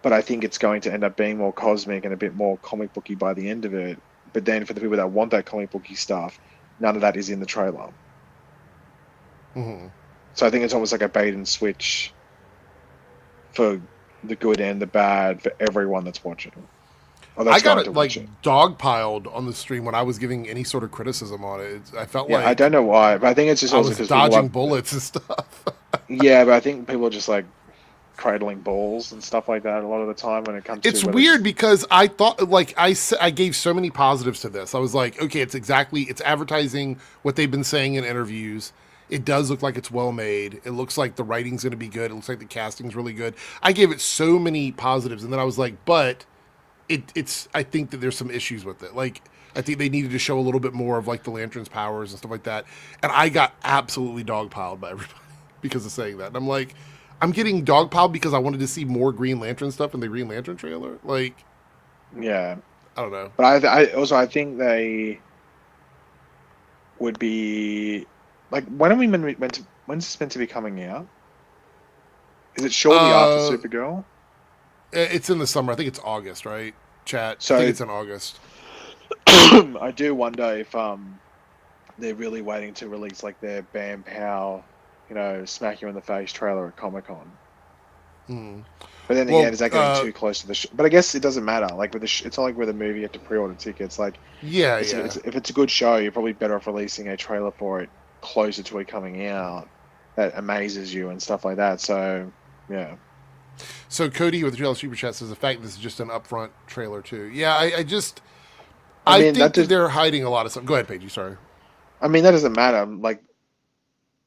but I think it's going to end up being more cosmic and a bit more comic booky by the end of it. But then for the people that want that comic booky stuff, none of that is in the trailer. Mm-hmm. So I think it's almost like a bait and switch for the good and the bad for everyone that's watching. I got it like dogpiled on the stream when I was giving any sort of criticism on it. I felt like I don't know why, but I think it's just also because dodging bullets and stuff. Yeah, but I think people are just like cradling balls and stuff like that a lot of the time when it comes to. It's weird because I thought like I gave so many positives to this. I was like, okay, it's advertising what they've been saying in interviews. It does look like it's well made. It looks like the writing's going to be good. It looks like the casting's really good. I gave it so many positives, and then I was like, but. I think that there's some issues with it. Like, I think they needed to show a little bit more of like the Lantern's powers and stuff like that. And I got absolutely dogpiled by everybody because of saying that. And I'm like, I'm getting dogpiled because I wanted to see more Green Lantern stuff in the Green Lantern trailer. Like, yeah, I don't know. But I think they would be like, when's this meant to be coming out? Is it shortly after Supergirl? It's in the summer. I think it's August, right? Chat. So, I think it's in August. I do wonder if they're really waiting to release like their Bam Pow, smack you in the face trailer at Comic-Con. Hmm. But then again, is that getting too close to the show? But I guess it doesn't matter. Like with it's not like with a movie you have to pre-order tickets. Like if it's a good show, you're probably better off releasing a trailer for it closer to it coming out that amazes you and stuff like that. So yeah. So Cody with the trailer super chat says the fact this is just an upfront trailer too. Yeah, I think that they're hiding a lot of stuff. Go ahead, Paige. Sorry. I mean, that doesn't matter. Like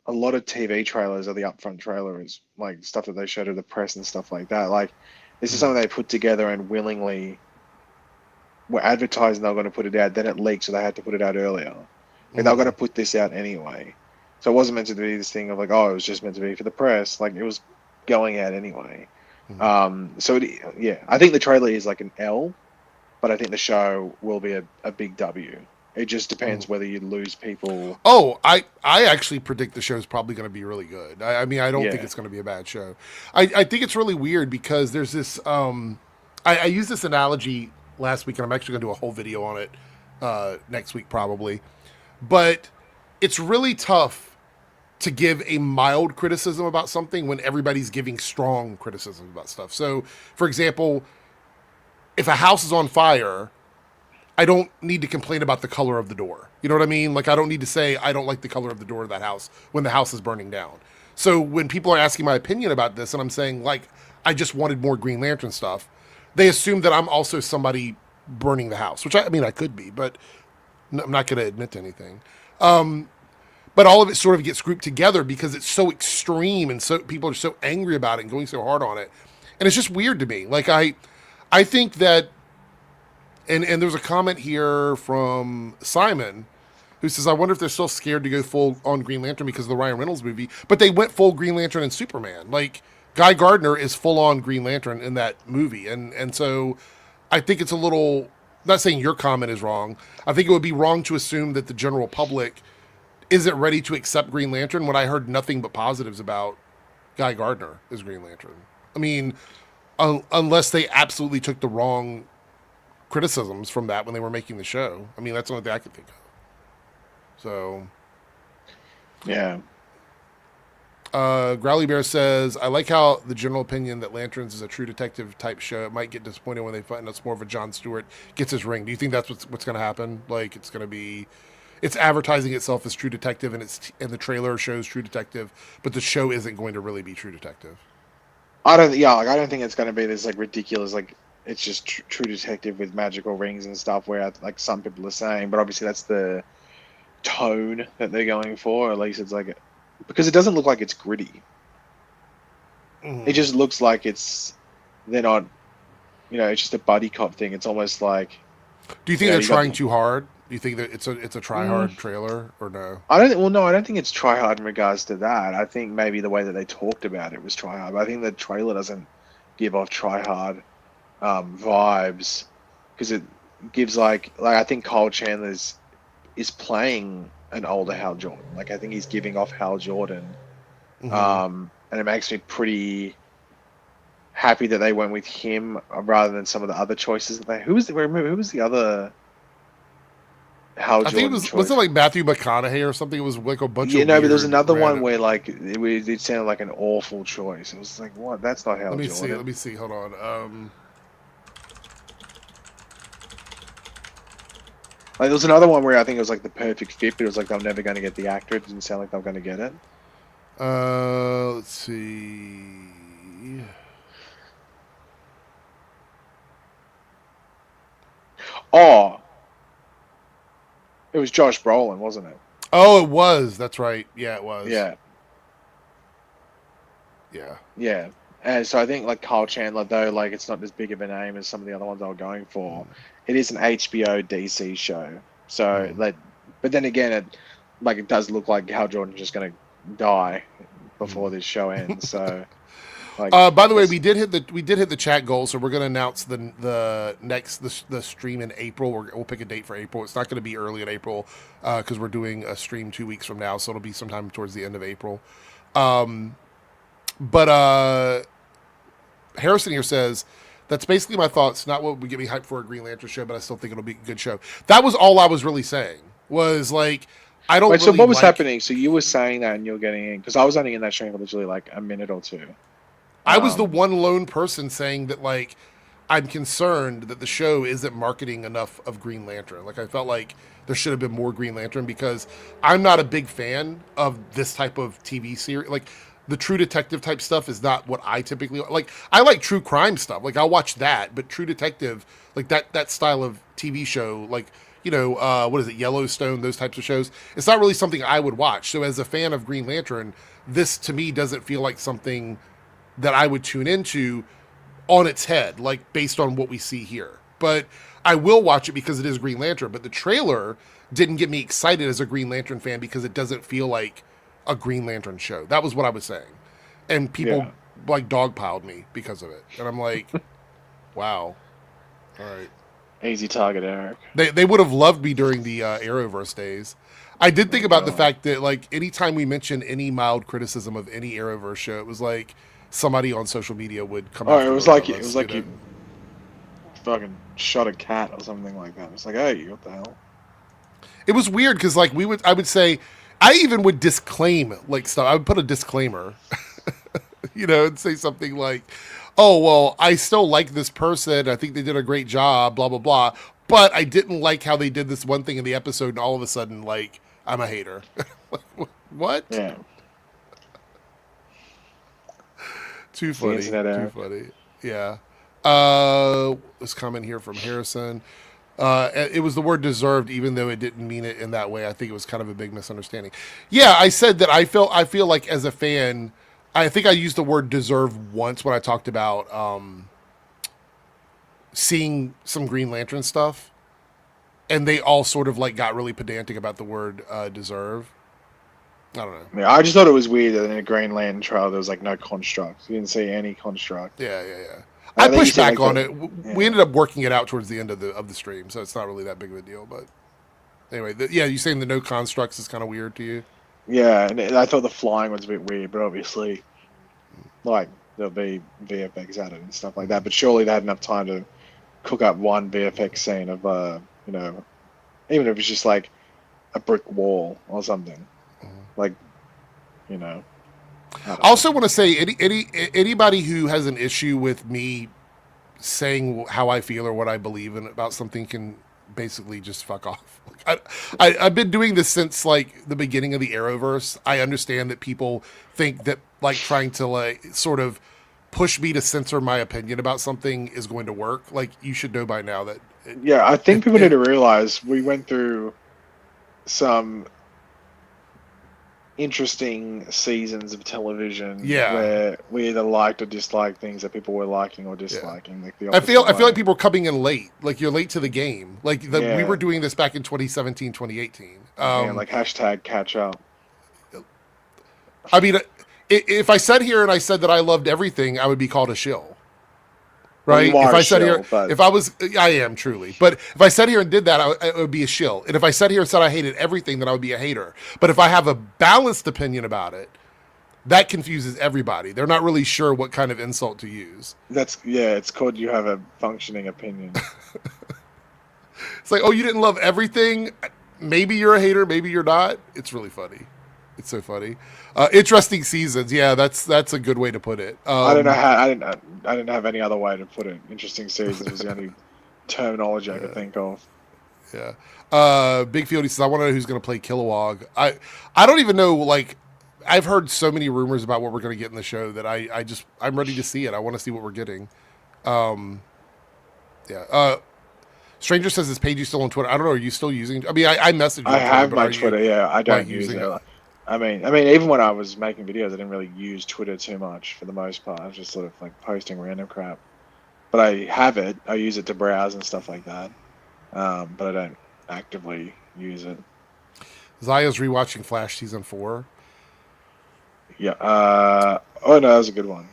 a lot of TV trailers are the upfront trailers, like stuff that they show to the press and stuff like that. Like this is something they put together and willingly were advertising they're going to put it out. Then it leaked, so they had to put it out earlier. And they're going to put this out anyway. So it wasn't meant to be this thing of like, oh, it was just meant to be for the press. Like, it was going out anyway. I think the trailer is like an L, but I think the show will be a big W. It just depends whether you lose people. Oh, I actually predict the show is probably going to be really good. I mean, I don't think it's going to be a bad show. I think it's really weird because there's this. I used this analogy last week, and I'm actually going to do a whole video on it next week probably. But it's really tough to give a mild criticism about something when everybody's giving strong criticism about stuff. So, for example, if a house is on fire, I don't need to complain about the color of the door. You know what I mean? Like, I don't need to say I don't like the color of the door of that house when the house is burning down. So when people are asking my opinion about this and I'm saying, like, I just wanted more Green Lantern stuff, they assume that I'm also somebody burning the house, which I mean, I could be, but I'm not going to admit to anything. But all of it sort of gets grouped together because it's so extreme and so people are so angry about it and going so hard on it. And it's just weird to me. Like, I think that, and there's a comment here from Simon who says, I wonder if they're still scared to go full on Green Lantern because of the Ryan Reynolds movie. But they went full Green Lantern and Superman. Like, Guy Gardner is full on Green Lantern in that movie. And so I think it's a little, I'm not saying your comment is wrong. I think it would be wrong to assume that the general public isn't ready to accept Green Lantern when I heard nothing but positives about Guy Gardner as Green Lantern. I mean, unless they absolutely took the wrong criticisms from that when they were making the show. I mean, that's the only thing I could think of. So, yeah. Growly Bear says, I like how the general opinion that Lanterns is a true detective type show. It might get disappointed when they find it's more of a Jon Stewart gets his ring. Do you think that's what's going to happen? Like, it's going to be, it's advertising itself as True Detective, and the trailer shows True Detective, but the show isn't going to really be True Detective. I don't think it's going to be this like ridiculous, like it's just True Detective with magical rings and stuff, where like some people are saying, but obviously that's the tone that they're going for. At least it's like, because it doesn't look like it's gritty. It just looks like they're not, it's just a buddy cop thing. It's almost like. Do you think they're trying too hard? Do you think that it's a try hard trailer or no? I don't think it's try hard in regards to that. I think maybe the way that they talked about it was try hard. But I think the trailer doesn't give off try hard vibes, because it gives like I think Kyle Chandler is playing an older Hal Jordan. Like, I think he's giving off Hal Jordan, and it makes me pretty happy that they went with him rather than some of the other choices that they. Who was the other Hal Jordan? I think was it like Matthew McConaughey or something? It was like a bunch of but there's another one where like it sounded like an awful choice. It was like, what? That's not Hal Jordan. Let me see. Hold on. Like, there was another one where I think it was like the perfect fit, but it was like they're never going to get the actor. It didn't sound like they were going to get it. Let's see. Oh, it was Josh Brolin, wasn't it? Oh, it was. That's right. Yeah, it was. Yeah. Yeah. Yeah. And so I think like Kyle Chandler, though, like it's not as big of a name as some of the other ones I was going for. It is an HBO DC show. So but then again, it does look like Hal Jordan's just going to die before this show ends. So. Like, by the way, we did hit the chat goal, so we're going to announce the stream in April. We'll pick a date for April. It's not going to be early in April because we're doing a stream 2 weeks from now, so it'll be sometime towards the end of April. But Harrison here says, that's basically my thoughts. Not what would get me hyped for a Green Lantern show, but I still think it'll be a good show. That was all I was really saying. Was like, I don't. Wait, so what was happening? So you were saying that, and you're getting in, because I was only in that stream for literally like a minute or two. I was the one lone person saying that, like, I'm concerned that the show isn't marketing enough of Green Lantern. Like, I felt like there should have been more Green Lantern because I'm not a big fan of this type of TV series. Like, the True Detective type stuff is not what I typically like. I like true crime stuff. Like, I'll watch that, but True Detective, like that style of TV show, like, what is it, Yellowstone, those types of shows, it's not really something I would watch. So as a fan of Green Lantern, this to me doesn't feel like something that I would tune into on its head, like based on what we see here. But I will watch it because it is Green Lantern. But the trailer didn't get me excited as a Green Lantern fan because it doesn't feel like a Green Lantern show. That was what I was saying. And people like dogpiled me because of it. And I'm like, wow. All right. Easy target, Eric. They would have loved me during the Arrowverse days. I did think about the fact that, like, anytime we mentioned any mild criticism of any Arrowverse show, it was like somebody on social media would come. Oh, it was like you fucking shot a cat or something like that. It's like, hey, what the hell? It was weird because, like, I would say, I even would disclaim like stuff. I would put a disclaimer, and say something like, oh, well, I still like this person. I think they did a great job, blah, blah, blah. But I didn't like how they did this one thing in the episode, and all of a sudden, like, I'm a hater. What? Yeah. Too funny. Too funny. Yeah. This comment here from Harrison. It was the word deserved, even though it didn't mean it in that way. I think it was kind of a big misunderstanding. Yeah, I said that I feel like as a fan, I think I used the word deserve once when I talked about seeing some Green Lantern stuff, and they all sort of like got really pedantic about the word deserve. I don't know. Yeah, I just thought it was weird that in a Green Lantern trial there was like no construct. You didn't see any construct. Yeah. I pushed back on it. We ended up working it out towards the end of the stream, so it's not really that big of a deal. But anyway, you saying the no constructs is kind of weird to you? Yeah, and I thought the flying was a bit weird, but obviously, like, there'll be VFX added and stuff like that. But surely they had enough time to cook up one VFX scene of, even if it's just like a brick wall or something, like, I also want to say anybody who has an issue with me saying how I feel or what I believe in about something can basically just fuck off. I've been doing this since like the beginning of the Arrowverse. I understand that people think that like trying to like sort of push me to censor my opinion about something is going to work. Like, you should know by now that. I think people need to realize we went through some interesting seasons of television where we either liked or disliked things that people were liking or disliking. Like the I feel like people are coming in late. Like, you're late to the game. Like we were doing this back in 2017, 2018. Like hashtag catch up. I mean, if I sat here and I said that I loved everything, I would be called a shill. Right? Well, if I sat here, I am truly. But if I sat here and did that, it would be a shill. And if I sat here and said I hated everything, then I would be a hater. But if I have a balanced opinion about it, that confuses everybody. They're not really sure what kind of insult to use. It's called you have a functioning opinion. It's like, oh, you didn't love everything? Maybe you're a hater, maybe you're not. It's really funny. It's so funny. Interesting seasons. Yeah, that's a good way to put it. I don't know how. I didn't have any other way to put it. Interesting seasons was the only terminology I could think of. Yeah. Big Field, says, I want to know who's going to play Kilowog. I don't even know. Like, I've heard so many rumors about what we're going to get in the show that I'm ready to see it. I want to see what we're getting. Stranger says, is Paige still on Twitter? I don't know. Are you still using? I mean, I messaged you. I have my Twitter. Yeah, I don't use it. I mean, even when I was making videos, I didn't really use Twitter too much for the most part. I was just sort of like posting random crap. But I have it. I use it to browse and stuff like that. But I don't actively use it. Zaya's rewatching Flash season 4. Yeah. Oh no, that was a good one.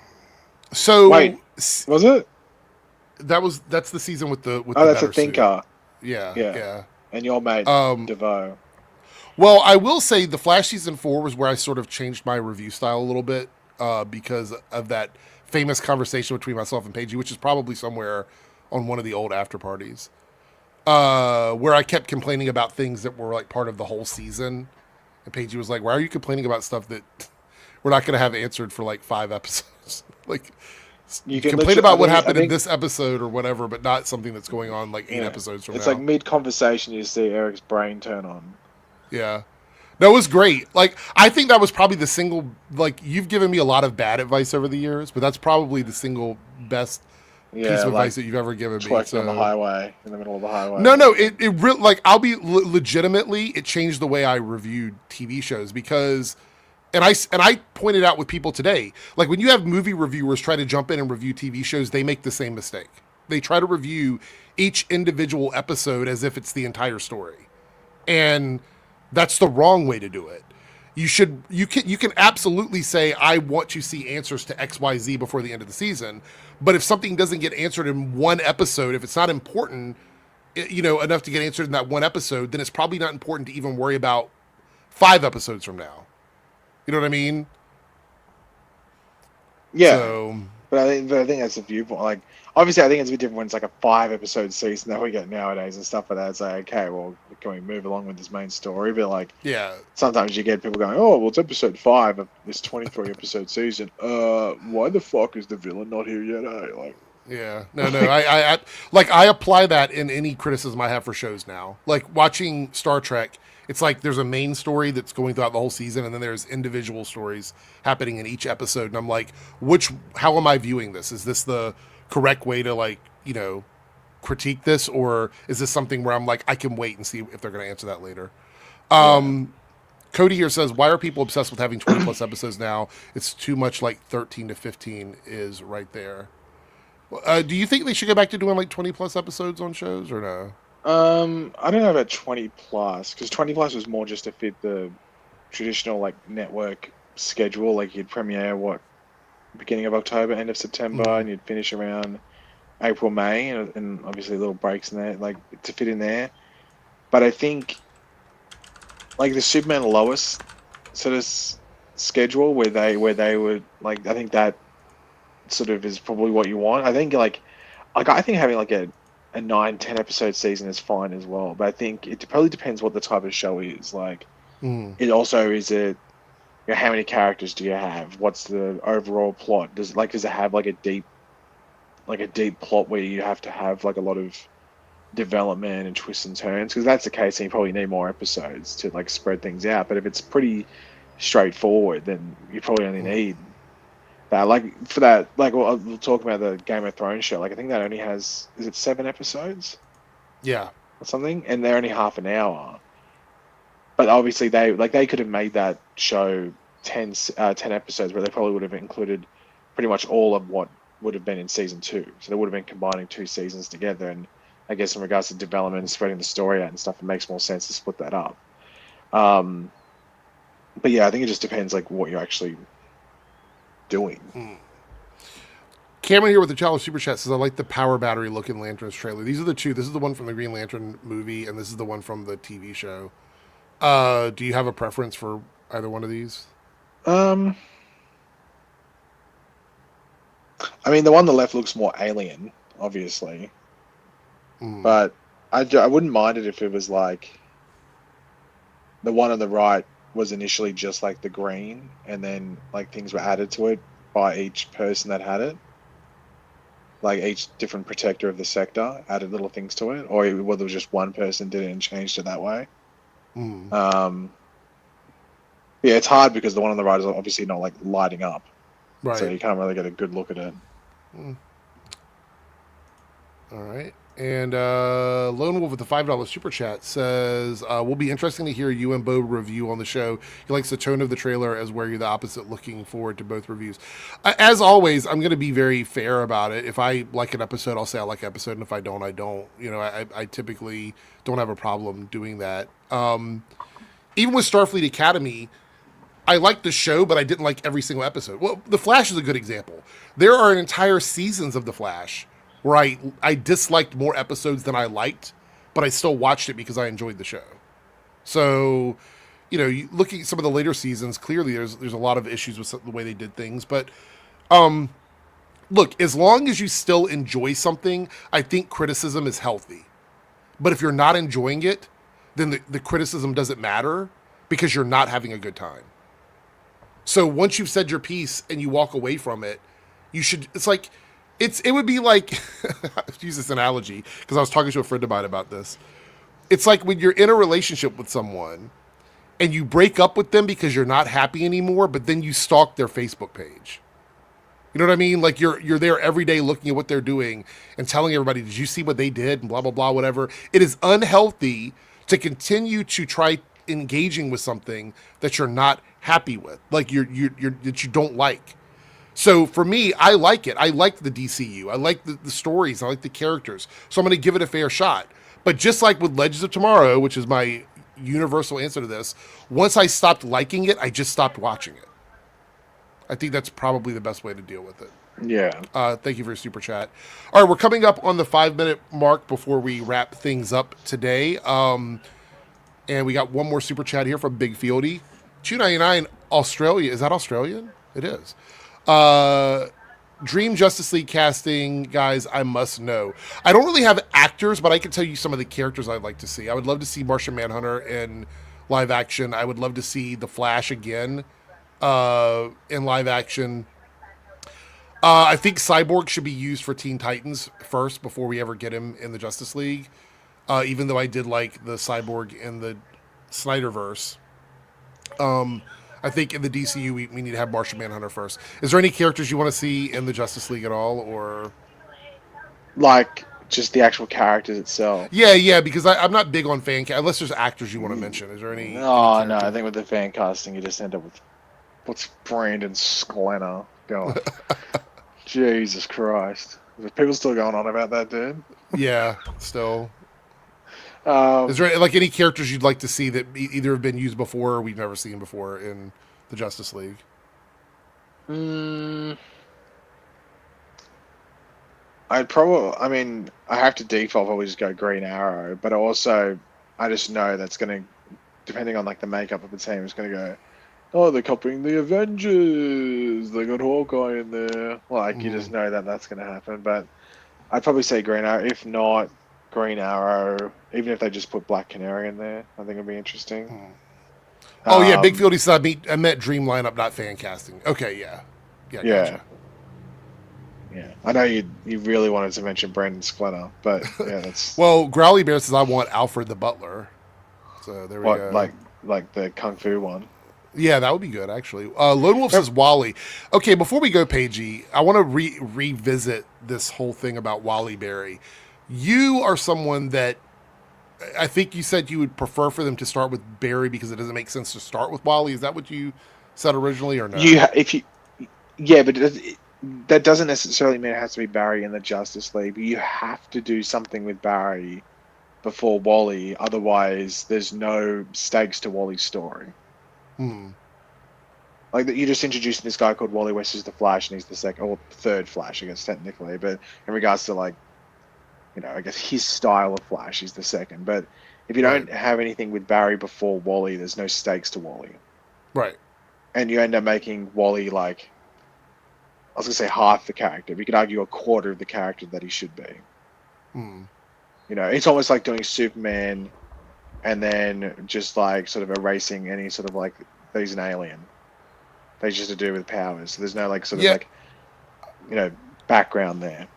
So wait, was it? That's the season with the. Oh, that's a thinker. Yeah. And your mate DeVoe. Well, I will say the Flash season 4 was where I sort of changed my review style a little bit because of that famous conversation between myself and Paige, which is probably somewhere on one of the old after parties, where I kept complaining about things that were like part of the whole season. And Paige was like, why are you complaining about stuff that we're not going to have answered for like 5 episodes? Like, you can complain about what happened in this episode or whatever, but not something that's going on like 8 episodes from now. It's like mid-conversation you see Eric's brain turn on. Yeah. No, it was great. Like, I think that was probably the single, like, you've given me a lot of bad advice over the years, but that's probably the single best piece of advice that you've ever given me. So, on the highway, in the middle of the highway. No, it really, like, I'll be legitimately, it changed the way I reviewed TV shows because, and I pointed out with people today, like, when you have movie reviewers try to jump in and review TV shows, they make the same mistake. They try to review each individual episode as if it's the entire story. And that's the wrong way to do it. You can absolutely say, I want to see answers to XYZ before the end of the season. But if something doesn't get answered in one episode, if it's not important, enough to get answered in that one episode, then it's probably not important to even worry about 5 episodes from now. You know what I mean? Yeah. So, but I think that's a viewpoint. Like, obviously, I think it's a bit different when it's like a 5-episode season that we get nowadays and stuff like that. It's like, okay, well, can we move along with this main story? But like, yeah, sometimes you get people going, oh, well, it's episode 5 of this 23-episode season. Why the fuck is the villain not here yet? Like, yeah, no, I apply that in any criticism I have for shows now. Like watching Star Trek, it's like there's a main story that's going throughout the whole season, and then there's individual stories happening in each episode. And I'm like, how am I viewing this? Is this the correct way to critique this, or is this something where I'm like, I can wait and see if they're going to answer that later? Cody here says, why are people obsessed with having 20 plus episodes now? It's too much. Like 13 to 15 is right there. Do you think they should go back to doing like 20 plus episodes on shows or no? I don't know about 20 plus, because 20 plus was more just to fit the traditional like network schedule. Like you'd premiere beginning of October, end of September, and you'd finish around April, May, and obviously little breaks in there, like to fit in there. But I think like the Superman and Lois sort of schedule where they would like, I think that sort of is probably what you want. I think I think having like a 9-10 episode season is fine as well, but I think it probably depends what the type of show is. Like, it also is how many characters do you have? What's the overall plot? Does it have like a deep plot where you have to have like a lot of development and twists and turns? Because that's the case, then you probably need more episodes to like spread things out. But if it's pretty straightforward, then you probably only need that. Like for that, like we'll talk about the Game of Thrones show. Like I think that only has, is it 7 episodes? Yeah, or something, and they're only half an hour. But obviously they could have made that show 10 episodes, where they probably would have included pretty much all of what would have been in season 2. So they would have been combining 2 seasons together. And I guess in regards to development and spreading the story out and stuff, it makes more sense to split that up. But yeah, I think it just depends like what you're actually doing. Cameron here with the Challenge Super Chat says, I like the power battery looking Lanterns trailer. These are the 2. This is the one from the Green Lantern movie, and this is the one from the TV show. Do you have a preference for either one of these? I mean, the one on the left looks more alien, obviously. But I wouldn't mind it if it was like the one on the right was initially just like the green, and then like things were added to it by each person that had it. Like each different protector of the sector added little things to it, or whether it was just one person did it and changed it that way. Yeah, it's hard because the one on the right is obviously not like lighting up, right? So you can't really get a good look at it. All right. And Lone Wolf with the $5 super chat says, will be interesting to hear you and Bo review on the show. He likes the tone of the trailer as where you're the opposite, looking forward to both reviews. As always, I'm going to be very fair about it. If I like an episode, I'll say I like an episode, and if I don't, I don't. You know, I typically don't have a problem doing that. Even with Starfleet Academy, I liked the show, but I didn't like every single episode. Well, The Flash is a good example. There are entire seasons of The Flash where I disliked more episodes than I liked, but I still watched it because I enjoyed the show. So, you know, looking at some of the later seasons, clearly there's a lot of issues with the way they did things. But look, as long as you still enjoy something, I think criticism is healthy. But if you're not enjoying it, then the criticism doesn't matter because you're not having a good time. So once you've said your piece and you walk away from it, you should, it would be like, I use this analogy because I was talking to a friend of mine about this. It's like when you're in a relationship with someone and you break up with them because you're not happy anymore, but then you stalk their Facebook page. You know what I mean? Like you're there every day looking at what they're doing and telling everybody, did you see what they did? And blah, blah, blah, whatever. It is unhealthy to continue to try engaging with something that you're not happy with, like that you don't like. So for me, I like it. I like the DCU. I like the stories. I like the characters. So I'm going to give it a fair shot. But just like with Legends of Tomorrow, which is my universal answer to this. Once I stopped liking it, I just stopped watching it. I think that's probably the best way to deal with it. Yeah. Thank you for your super chat. All right, we're coming up on the 5-minute mark before we wrap things up today. And we got one more super chat here from Big Fieldy. $2.99 Australia. Is that Australian? It is. Dream Justice League casting, guys, I must know. I don't really have actors, but I can tell you some of the characters I'd like to see. I would love to see Martian Manhunter in live action. I would love to see The Flash again in live action. I think Cyborg should be used for Teen Titans first before we ever get him in the Justice League. Even though I did like the Cyborg in the Snyderverse. I think in the DCU, we need to have Martian Manhunter first. Is there any characters you want to see in the Justice League at all, or like just the actual characters itself? Yeah, because I'm not big on fan cast, unless there's actors you want to mention. Is there any? No, any I think with the fan casting, you just end up with what's Brandon Sklenner going. Jesus Christ, are people still going on about that, dude? Yeah, still. Is there like any characters you'd like to see that either have been used before or we've never seen before in the Justice League? I have to default probably just go Green Arrow, but I just know that's going to, depending on like the makeup of the team, it's going to go, oh, they're copying the Avengers, they got Hawkeye in there. Like, you just know that that's going to happen, but I'd probably say Green Arrow. If not, Green Arrow, even if they just put Black Canary in there, I think it'd be interesting. Oh yeah, Big Fieldy said I meant dream lineup, not fan casting. Okay, yeah, gotcha. Yeah. I know you really wanted to mention Brandon Sklenner, but yeah, that's well. Growly Bear says I want Alfred the Butler. So there we go. Like the Kung Fu one. Yeah, that would be good actually. Lone Wolf says Wally. Okay, before we go, Paigey, I want to revisit this whole thing about Wally Berry. You are someone that I think you said you would prefer for them to start with Barry because it doesn't make sense to start with Wally. Is that what you said originally, or no? But that doesn't necessarily mean it has to be Barry in the Justice League. But you have to do something with Barry before Wally, otherwise there's no stakes to Wally's story. Like that, you're just introducing this guy called Wally West as the Flash, and he's the second or third Flash, I guess technically. But in regards to like, I guess his style of Flash is the second. But if you don't have anything with Barry before Wally, there's no stakes to Wally. Right. And you end up making Wally like, I was going to say half the character. You could argue a quarter of the character that he should be. It's almost like doing Superman and then just like sort of erasing any sort of like, that he's an alien. That he's just to do with powers. So there's no like sort of like, background there.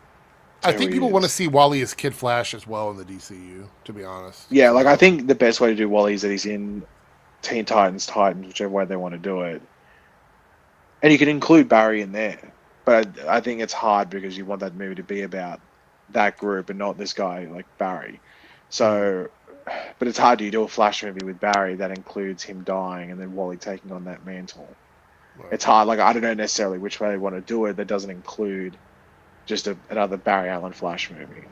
I think people want to see Wally as Kid Flash as well in the DCU, to be honest. Yeah, like I think the best way to do Wally is that he's in Teen Titans, whichever way they want to do it. And you can include Barry in there. But I think it's hard because you want that movie to be about that group and not this guy like Barry. So, but it's hard to do a Flash movie with Barry that includes him dying and then Wally taking on that mantle. Right. It's hard. Like I don't know necessarily which way they want to do it. That doesn't include just another Barry Allen Flash movie.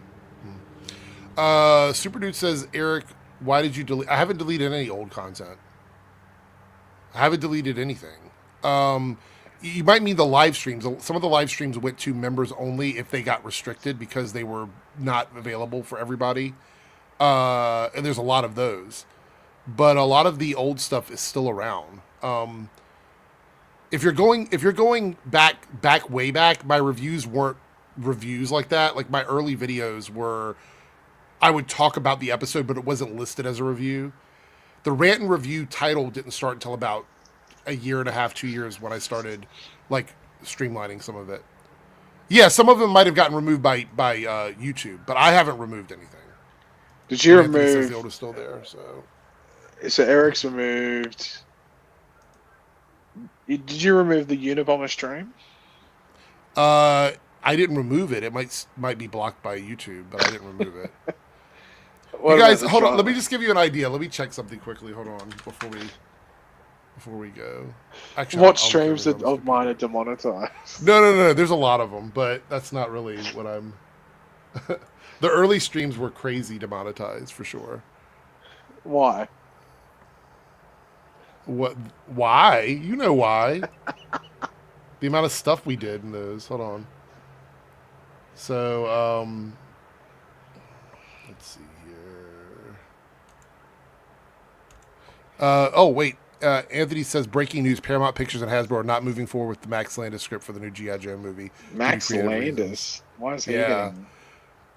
Super Dude says, Eric, why did you delete? I haven't deleted any old content. I haven't deleted anything. You might mean the live streams. Some of the live streams went to members only if they got restricted because they were not available for everybody. And there's a lot of those. But a lot of the old stuff is still around. If you're going back way back, my reviews weren't reviews like that. Like my early videos were, I would talk about the episode, but it wasn't listed as a review. The rant and review title didn't start until about a year and a half, 2 years when I started like streamlining some of it. Yeah, some of them might have gotten removed by YouTube, but I haven't removed anything. Did you remove? Says the old is still there, so Eric's removed. Did you remove the Unabomber stream? I didn't remove it. It might be blocked by YouTube, but I didn't remove it. You guys, hold on. Let me just give you an idea. Let me check something quickly. Hold on before we go. Actually, what streams of mine are demonetized? No. There's a lot of them, but that's not really what I'm. The early streams were crazy demonetized for sure. Why? What? Why? You know why. The amount of stuff we did in those. Hold on. So, let's see here. Oh, wait. Anthony says, breaking news, Paramount Pictures and Hasbro are not moving forward with the Max Landis script for the new G.I. Joe movie. Max Landis? Why is he getting...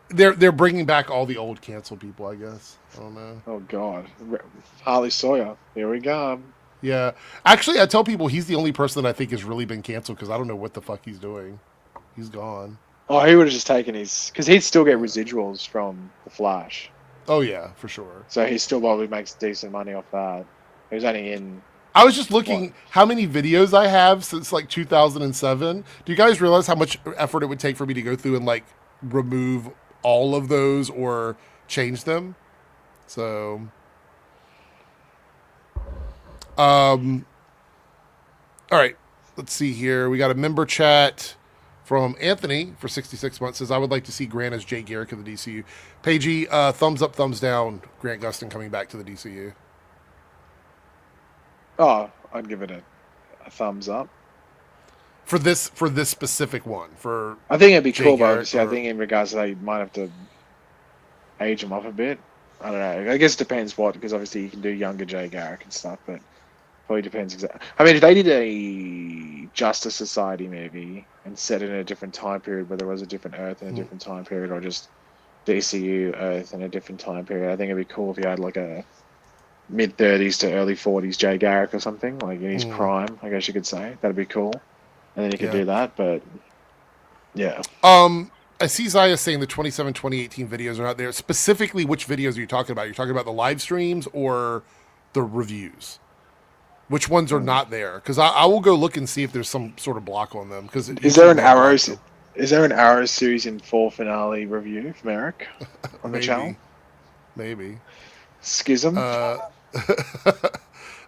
They're bringing back all the old canceled people, I guess. I don't know. Oh, God. Harley Sawyer. Here we go. Yeah. Actually, I tell people he's the only person that I think has really been canceled because I don't know what the fuck he's doing. He's gone. Oh, he would have just taken his... Because he'd still get residuals from The Flash. Oh, yeah, for sure. So he still probably makes decent money off that. He was only in... I was just looking how many videos I have since, like, 2007. Do you guys realize how much effort it would take for me to go through and, like, remove all of those or change them? So... all right, let's see here. We got a member chat from Anthony for 66 months. Says, I would like to see Grant as Jay Garrick of the DCU. Pagey, thumbs up, thumbs down. Grant Gustin coming back to the DCU. Oh, I'd give it a thumbs up. For this specific one. I think it'd be Jay cool, but Garrick obviously I think in regards to that, you might have to age him up a bit. I don't know. I guess it depends because obviously you can do younger Jay Garrick and stuff, but probably depends exactly. I mean, if they did a Justice Society movie and set it in a different time period, whether it was a different Earth in a different time period or just DCU Earth in a different time period, I think it'd be cool if you had like a mid-30s to early 40s Jay Garrick or something, like in his prime, I guess you could say. That'd be cool. And then you could do that, but yeah. I see Zaya saying the 2018 videos are not there. Specifically, which videos are you talking about? You're talking about the live streams or the reviews? Which ones are not there? Because I will go look and see if there's some sort of block on them. Because is there an Arrow series in fall finale review from Eric on the channel? Maybe. Schism.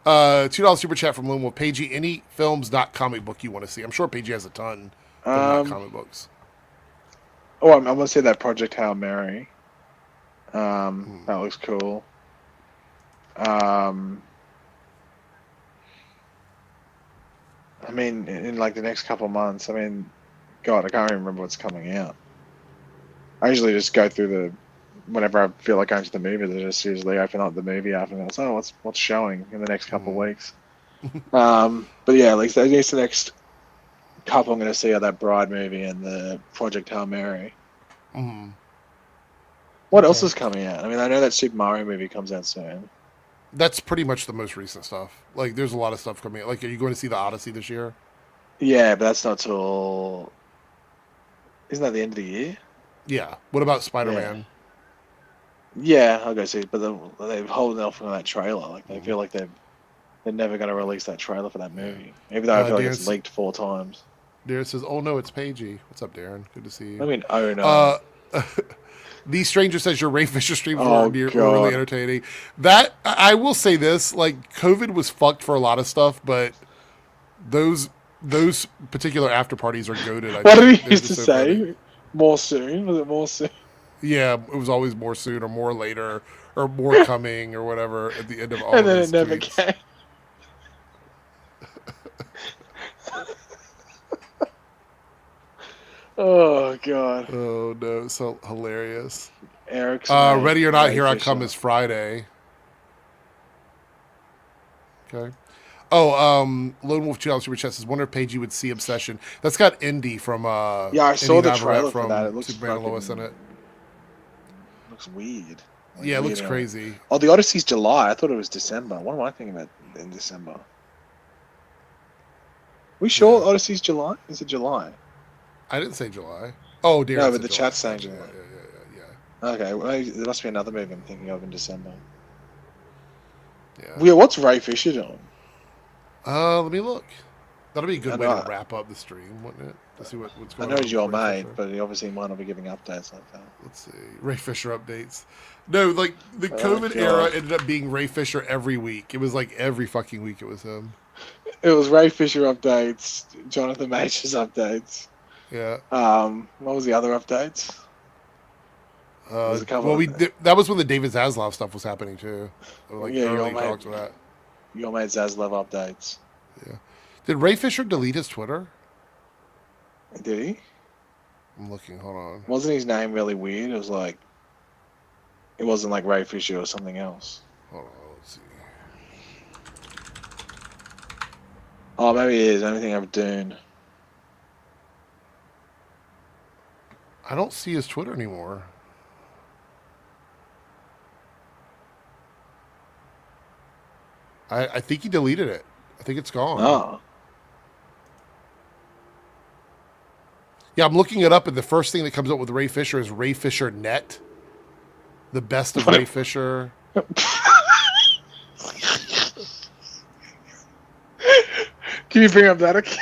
$2 super chat from Lone Wolf. Pagey, any films not comic book you want to see? I'm sure Pagey has a ton of not comic books. Oh, I'm gonna say that Project Hail Mary. That looks cool. I mean, in like the next couple of months, I mean, God, I can't even remember what's coming out. I usually just go through whenever I feel like going to the movies, I just usually open up the movie app and go, oh, what's showing in the next couple of weeks. But yeah, like I guess the next couple I'm going to see are that Bride movie and the Project Hail Mary. What else is coming out? I mean, I know that Super Mario movie comes out soon. That's pretty much the most recent stuff. Like, there's a lot of stuff coming out. Like, are you going to see the Odyssey this year? Yeah, but that's not till... Isn't that the end of the year? Yeah. What about Spider-Man? Yeah, I'll go see it, but they're holding off on that trailer. Like, they feel like they're never going to release that trailer for that movie. Even though I feel like it's leaked 4 times. Darren says, oh no, it's Pagey. What's up, Darren? Good to see you. I mean, oh no. The Stranger says your Ray Fisher streams were really entertaining. That, I will say this, like, COVID was fucked for a lot of stuff, but those particular after parties are goated. What did he used to say? Funny. More soon? Was it more soon? Yeah, it was always more soon or more later or more coming or whatever at the end of all and of then his it never tweets. came. Oh, God. Oh, no. So hilarious. Eric's Ready or Not, Here I Come is Friday. Okay. Oh, Lone Wolf $2 Super Chat says, wonder if Pagey would see Obsession. That's got Indy from yeah, I saw the trailer for that. It looks Superman and Lois in it. Looks weird. Like, yeah, it looks crazy. Oh, the Odyssey's July. I thought it was December. What am I thinking about in December? We sure Odyssey's July? Is it July? I didn't say July. Oh, dear. No, but the chat's saying July. Yeah. Okay, well, there must be another movie I'm thinking of in December. Yeah. Well, what's Ray Fisher doing? Let me look. That'll be a good way to wrap up the stream, wouldn't it? To see what's going on. I know he's your mate, but he obviously might not be giving updates like that. Let's see. Ray Fisher updates. No, like, the COVID era ended up being Ray Fisher every week. It was like every fucking week it was him. It was Ray Fisher updates, Jonathan Majors updates. Yeah. What was the other updates? That was when the David Zaslav stuff was happening too. Like early talks of that. Your mate Zaz love updates. Yeah. Did Ray Fisher delete his Twitter? Did he? I'm looking. Hold on. Wasn't his name really weird? It was like, it wasn't like Ray Fisher or something else. Hold on. Let's see. Oh, maybe it is. Anything I've done. I don't see his Twitter anymore. I think he deleted it. I think it's gone. Oh. Yeah, I'm looking it up, and the first thing that comes up with Ray Fisher is Ray Fisher Net. The best of Ray Fisher. Can you bring up that account?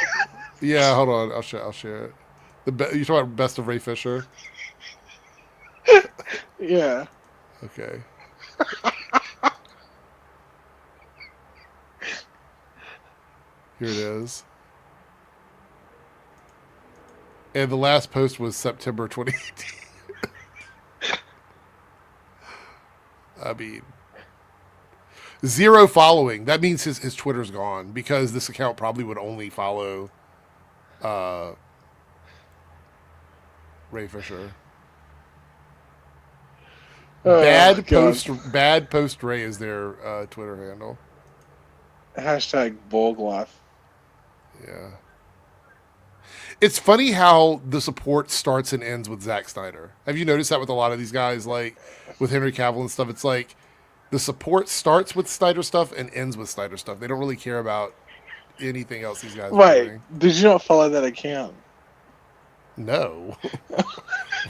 Yeah, hold on. I'll share it. You talking about best of Ray Fisher? Yeah. Okay. Here it is. And the last post was September 2018. I mean, 0 following. That means his Twitter's gone because this account probably would only follow Ray Fisher. Oh, Bad God. post Ray is their Twitter handle. Hashtag Borg life. Yeah. It's funny how the support starts and ends with Zack Snyder. Have you noticed that with a lot of these guys, like with Henry Cavill and stuff? It's like the support starts with Snyder stuff and ends with Snyder stuff. They don't really care about anything else these guys are doing. Did you not follow that account? No.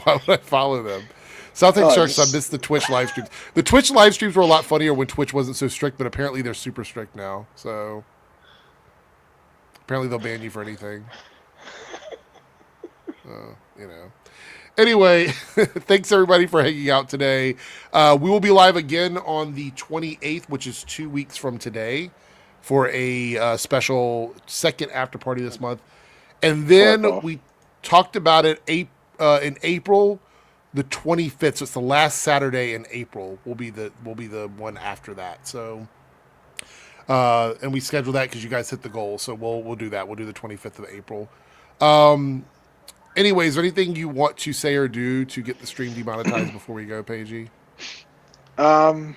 Why would I follow them? Southend Sharks, I missed the Twitch live streams. The Twitch live streams were a lot funnier when Twitch wasn't so strict, but apparently they're super strict now. So apparently they'll ban you for anything. You know. Anyway, thanks everybody for hanging out today. We will be live again on the 28th, which is 2 weeks from today, for a special second after party this month. And then we talked about it in April, the 25th. So it's the last Saturday in April. Will be the one after that. So, and we scheduled that because you guys hit the goal. So we'll do that. We'll do the 25th of April. Anyways, is there anything you want to say or do to get the stream demonetized before we go, Paigey? Oh,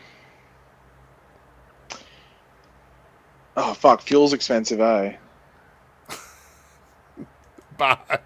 fuck. Fuel's expensive, eh? Bye.